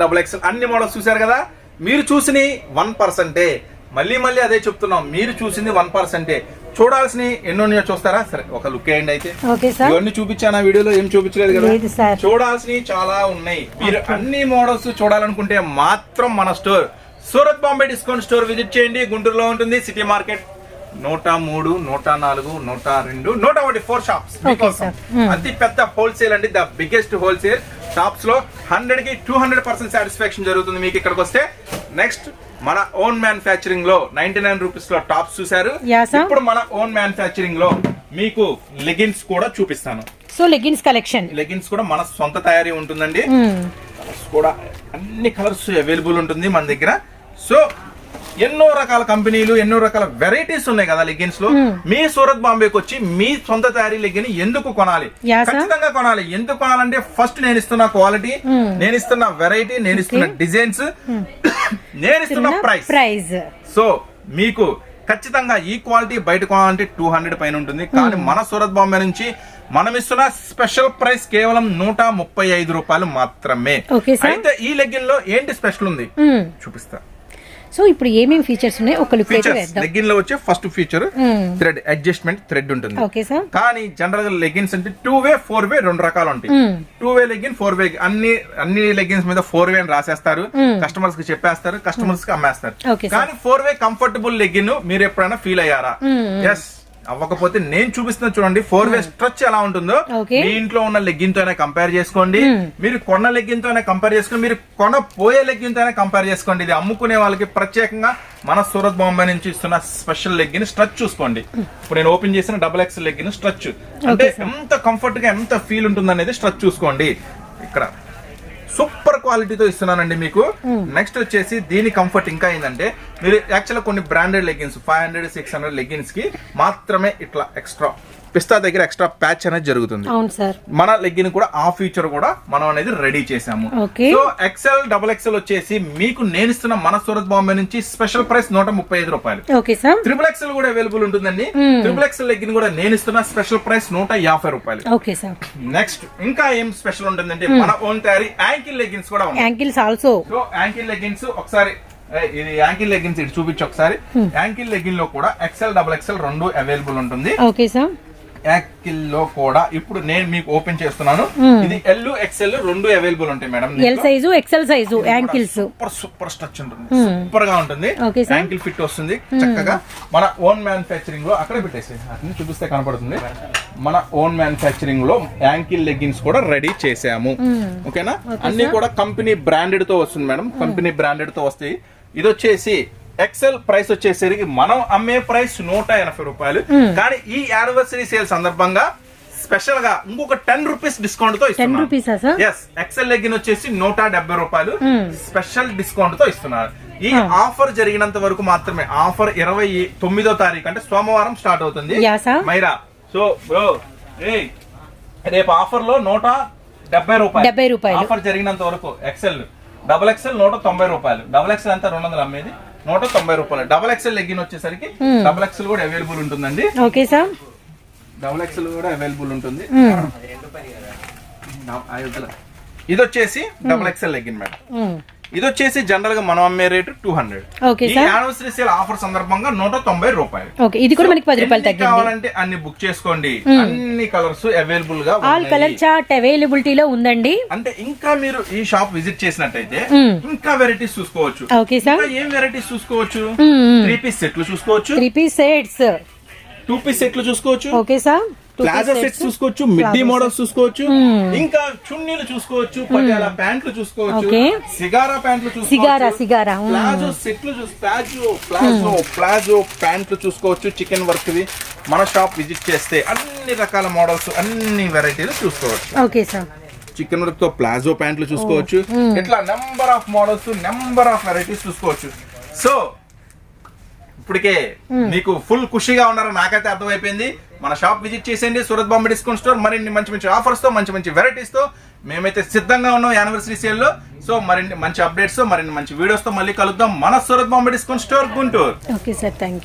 అన్ని మోడల్స్ చూసారు కదా మీరు చూసిన 1%. మళ్ళీ అదే చెప్తున్నాం మీరు చూసింది 1%. చూడాల్సిన ఎన్నో చూస్తారా సరే ఒక లుక్ వేయండి అయితే ఇవన్నీ చూపించాను వీడియోలో ఏం చూపించలేదు కదా చూడాల్సినవి చాలా ఉన్నాయి మీరు అన్ని మోడల్స్ చూడాలనుకుంటే మాత్రం మన store Surat Bombay discount store visit చేయండి గుంటూరులో ఉంటుంది సిటీ మార్కెట్ 103, 104, 102, 114 షాప్స్ అతి పెద్ద హోల్సేల్ అండి ద బిగ్గెస్ట్ హోల్సేల్ షాప్స్ లో 100కి 200% సాటిస్ఫాక్షన్ జరుగుతుంది మీకు ఇక్కడికి వస్తే నెక్స్ట్ మన ఓన్ మ్యానుఫ్యాక్చరింగ్ లో 99 రూపీస్ లో టాప్స్ చూసారు ఇప్పుడు మన ఓన్ మ్యానుఫ్యాక్చరింగ్ లో మీకు లెగిన్స్ కూడా చూపిస్తాను సో లెగిన్స్ కూడా మన సొంత తయారీ ఉంటుందండి కూడా అన్ని కలర్స్ అవైలబుల్ ఉంటుంది మన దగ్గర సో ఎన్నో రకాల కంపెనీలు ఎన్నో రకాల వెరైటీస్ ఉన్నాయి కదా లెగిన్స్ లో మీ సూరత్ బాంబేకి వచ్చి మీ సొంత తయారీ లెగిన్ ఎందుకు కొనాలి ఖచ్చితంగా కొనాలి ఎందుకు కొనాలంటే ఫస్ట్ నేను ఇస్తున్న క్వాలిటీ నేను ఇస్తున్న వెరైటీ నేను ఇస్తున్న డిజైన్స్ నేను ఇస్తున్న ప్రైస్ సో మీకు ఖచ్చితంగా ఈ క్వాలిటీ బయట కొనాలంటే 200 పైన ఉంటుంది కానీ మన సూరత్ బాంబే నుంచి మనం ఇస్తున్న స్పెషల్ ప్రైస్ కేవలం 135 రూపాయలు మాత్రమే అయితే ఈ లెగిన్ లో ఏంటి స్పెషల్ ఉంది చూపిస్తా సో ఇప్పుడు ఏమేమి ఫీచర్స్ ఉన్నాయి ఒక లుక్ అయితే వేద్దాం లెగిన్ లో వచ్చే first feature thread adjustment thread ఉంటుంది ఓకే సార్ కానీ జనరల్ గా లెగిన్స్ అంటే 2 వే 4 వే రెండు రకాలు ఉంటాయి 2 వే లెగిన్ 4 వే అన్ని లెగిన్స్ మీద 4 వే అని రాసేస్తారు కస్టమర్స్ కి చెప్పేస్తారు కస్టమర్స్ కి అమ్మేస్తారు కానీ 4 వే కంఫర్టబుల్ లెగిన్ మీరు ఎప్పుడైనా ఫీల్ అయ్యారా ఎస్ అవ్వకపోతే నేను చూపిస్తున్నా చూడండి 4 వే స్ట్రెచ్ ఎలా ఉంటుందో మీ ఇంట్లో ఉన్న లెగ్గిన్ తోనే కంపేర్ చేసుకోండి మీరు కొన్న లెగ్గిన్ తోనే కంపేర్ చేసుకోండి మీరు కొనపోయే లెగ్గిన్ తోనే కంపేర్ చేసుకోండి ఇది అమ్ముకునే వాళ్ళకి ప్రత్యేకంగా మన సూరత్ బాంబే నుంచి ఇస్తున్న స్పెషల్ లెగ్గిన్ స్ట్రెచ్ చూసుకోండి ఇప్పుడు నేను ఓపెన్ చేసిన XXL లెగ్గిన్ స్ట్రెచ్ అంటే ఎంత కంఫర్ట్ గా ఎంత ఫీల్ ఉంటుంది అనేది స్ట్రెచ్ చూసుకోండి ఇక్కడ సూపర్ క్వాలిటీతో ఇస్తున్నానండి మీకు నెక్స్ట్ వచ్చేసి దీని కంఫర్ట్ ఇంకా ఏంటంటే మీరు యాక్చువల్ కొన్ని బ్రాండెడ్ లెగిన్స్ 500, 600 లెగిన్స్ కి మాత్రమే ఇట్లా ఎక్స్ట్రా పిస్తా దగ్గర ఎక్స్ట్రా ప్యాచ్ అనేది జరుగుతుంది మన లెగ్గిన్ కూడా ఆ ఫీచర్ కూడా మనం అనేది రెడీ చేసాము సో XXL వచ్చేసి మీకు నేను ఇస్తున్న మన సూరత్ బాంబే నుంచి స్పెషల్ ప్రైస్ 135 రూపాయలు XXL కూడా అవైలబుల్ ఉంటుందండి XXL లెగ్గిన్ కూడా నేను ఇస్తున్న స్పెషల్ ప్రైస్ 150 రూపాయలు నెక్స్ట్ ఇంకా ఏం స్పెషల్ ఉంటుందంటే మన ఓన్ తయారీ యాంకిల్ లెగ్గిన్స్ కూడా ఉన్నాయి సో యాంకిల్ లెగ్గిన్స్ ఒకసారి ఇది యాంకిల్ లెగ్గిన్స్ ఇటు చూపించి ఒకసారి యాంకిల్ లెగ్గిన్ లో కూడా XXL రెండు అవైలబుల్ ఉంటుంది యాంకిల్ లో కూడా ఇప్పుడు నేను మీకు ఓపెన్ చేస్తున్నాను. ఇది ఎల్ ఎక్స్ఎల్ రెండు అవైలబుల్ ఉంటాయి madam. L size XL size ankles super stretch ఉంటుంది, సూపర్ గా ఉంటుంది. Okay, sir. యాంకిల్ ఫిట్ వస్తుంది చక్కగా. మన ఓన్ మ్యానుఫ్యాక్చరింగ్ లో అక్కడ పెట్టేసి అన్ని చూపిస్తే కనపడుతుంది. మన ఓన్ మ్యానుఫ్యాక్చరింగ్ లో యాంకిల్ లెగ్గిన్స్ కూడా రెడీ చేసాము. ఓకేనా? అన్ని కూడా కంపెనీ బ్రాండెడ్ తో వస్తుంది మేడం. కంపెనీ బ్రాండెడ్ తో వస్తాయి. ఇది వచ్చేసి ఎక్సెల్ ప్రైస్ వచ్చేసరికి మనం అమ్మే ప్రైస్ 180 రూపాయలు. కానీ ఈ యానివర్సరీ సేల్ సందర్భంగా స్పెషల్ గా ఇంకొక 10 రూపీస్ డిస్కౌంట్ తో ఇస్తున్నారు. ఎస్, ఎక్సెల్ లెగ్గిన్ వచ్చేసి 170 రూపాయలు స్పెషల్ డిస్కౌంట్ తో ఇస్తున్నారు. ఈ ఆఫర్ జరిగినంత వరకు మాత్రమే. ఆఫర్ 29వ తారీఖు అంటే సోమవారం స్టార్ట్ అవుతుంది మైరా. సో బ్రో రేపు ఆఫర్ లో 170 రూపాయలు ఆఫర్ జరిగినంత వరకు. ఎక్సెల్ డబుల్ ఎక్సెల్ 190 రూపాయలు. డబుల్ ఎక్సెల్ అంతా 200 అమ్మేది 190 రూపాయలు. డబుల్ ఎక్సెల్ లెగ్గిన్ వచ్చేసరికి డబుల్ ఎక్సెల్ కూడా అవైలబుల్ ఉంటుందండి. ఓకే సార్, డబుల్ ఎక్సెల్ కూడా అవైలబుల్ ఉంటుంది. ఇది వచ్చేసి డబుల్ ఎక్సెల్ లెగ్గిన్ మేడం. ఇది వచ్చేసి జనరల్ గా మనం అమ్మే రేటు 200. ఈ యానివర్సరీ సేల్ ఆఫర్ సందర్భంగా 190 రూపాయలు. ఇది కూడా మనకి 10 రూపాయలు తగ్గింది. కావాలంటే అన్ని బుక్ చేసుకోండి. అన్ని కలర్స్ అవైలబుల్ గా ఆల్ కలర్ చార్ట్ అవైలబిలిటీలో ఉందండి. అంటే ఇంకా మీరు ఈ షాప్ విజిట్ చేసినట్టయితే ఇంకా వెరైటీస్ చూసుకోవచ్చు. ఓకే సార్, ఏం వెరైటీస్ చూసుకోవచ్చు? 3 పీస్ సెట్లు చూసుకోవచ్చు, 3 పీస్ సెట్స్, 2 పీస్ సెట్లు చూసుకోవచ్చు. ఓకే సార్, ప్లాజా సెట్స్ చూసుకోవచ్చు, మిడ్డీ మోడల్స్ చూసుకోవచ్చు, ఇంకా చున్నీలు చూసుకోవచ్చు, పటియాలా ప్యాంట్లు చూసుకోవచ్చు, సిగారా ప్యాంట్లు చూసుకోవచ్చు, ప్లాజో సెట్లు ప్లాజో ప్యాంట్లు చూసుకోవచ్చు. చికెన్ వర్క్ వి మన షాప్ విజిట్ చేస్తే అన్ని రకాల మోడల్స్, అన్ని వెరైటీలు చూసుకోవచ్చు. ఓకే సార్, చికెన్ వర్క్ తో ప్లాజో ప్యాంట్లు చూసుకోవచ్చు. ఇట్లా number of models, number of varieties చూసుకోవచ్చు. సో ఇప్పటికే మీకు ఫుల్ ఖుషిగా ఉన్నారని నాకైతే అర్థమైపోయింది. మన షాప్ విజిట్ చేసేయండి. సూరత్ బాంబే డిస్కౌంట్ స్టోర్ మరిన్ని మంచి మంచి ఆఫర్స్ తో, మంచి మంచి వెరైటీస్ తో మేమైతే సిద్ధంగా ఉన్నాం యానివర్సరీ సేల్ లో. సో మరిన్ని మంచి అప్డేట్స్ తో, మరిన్ని మంచి వీడియోస్ తో మళ్ళీ కలుద్దాం మన Surat Bombay discount store Guntur. Okay sir, thank you.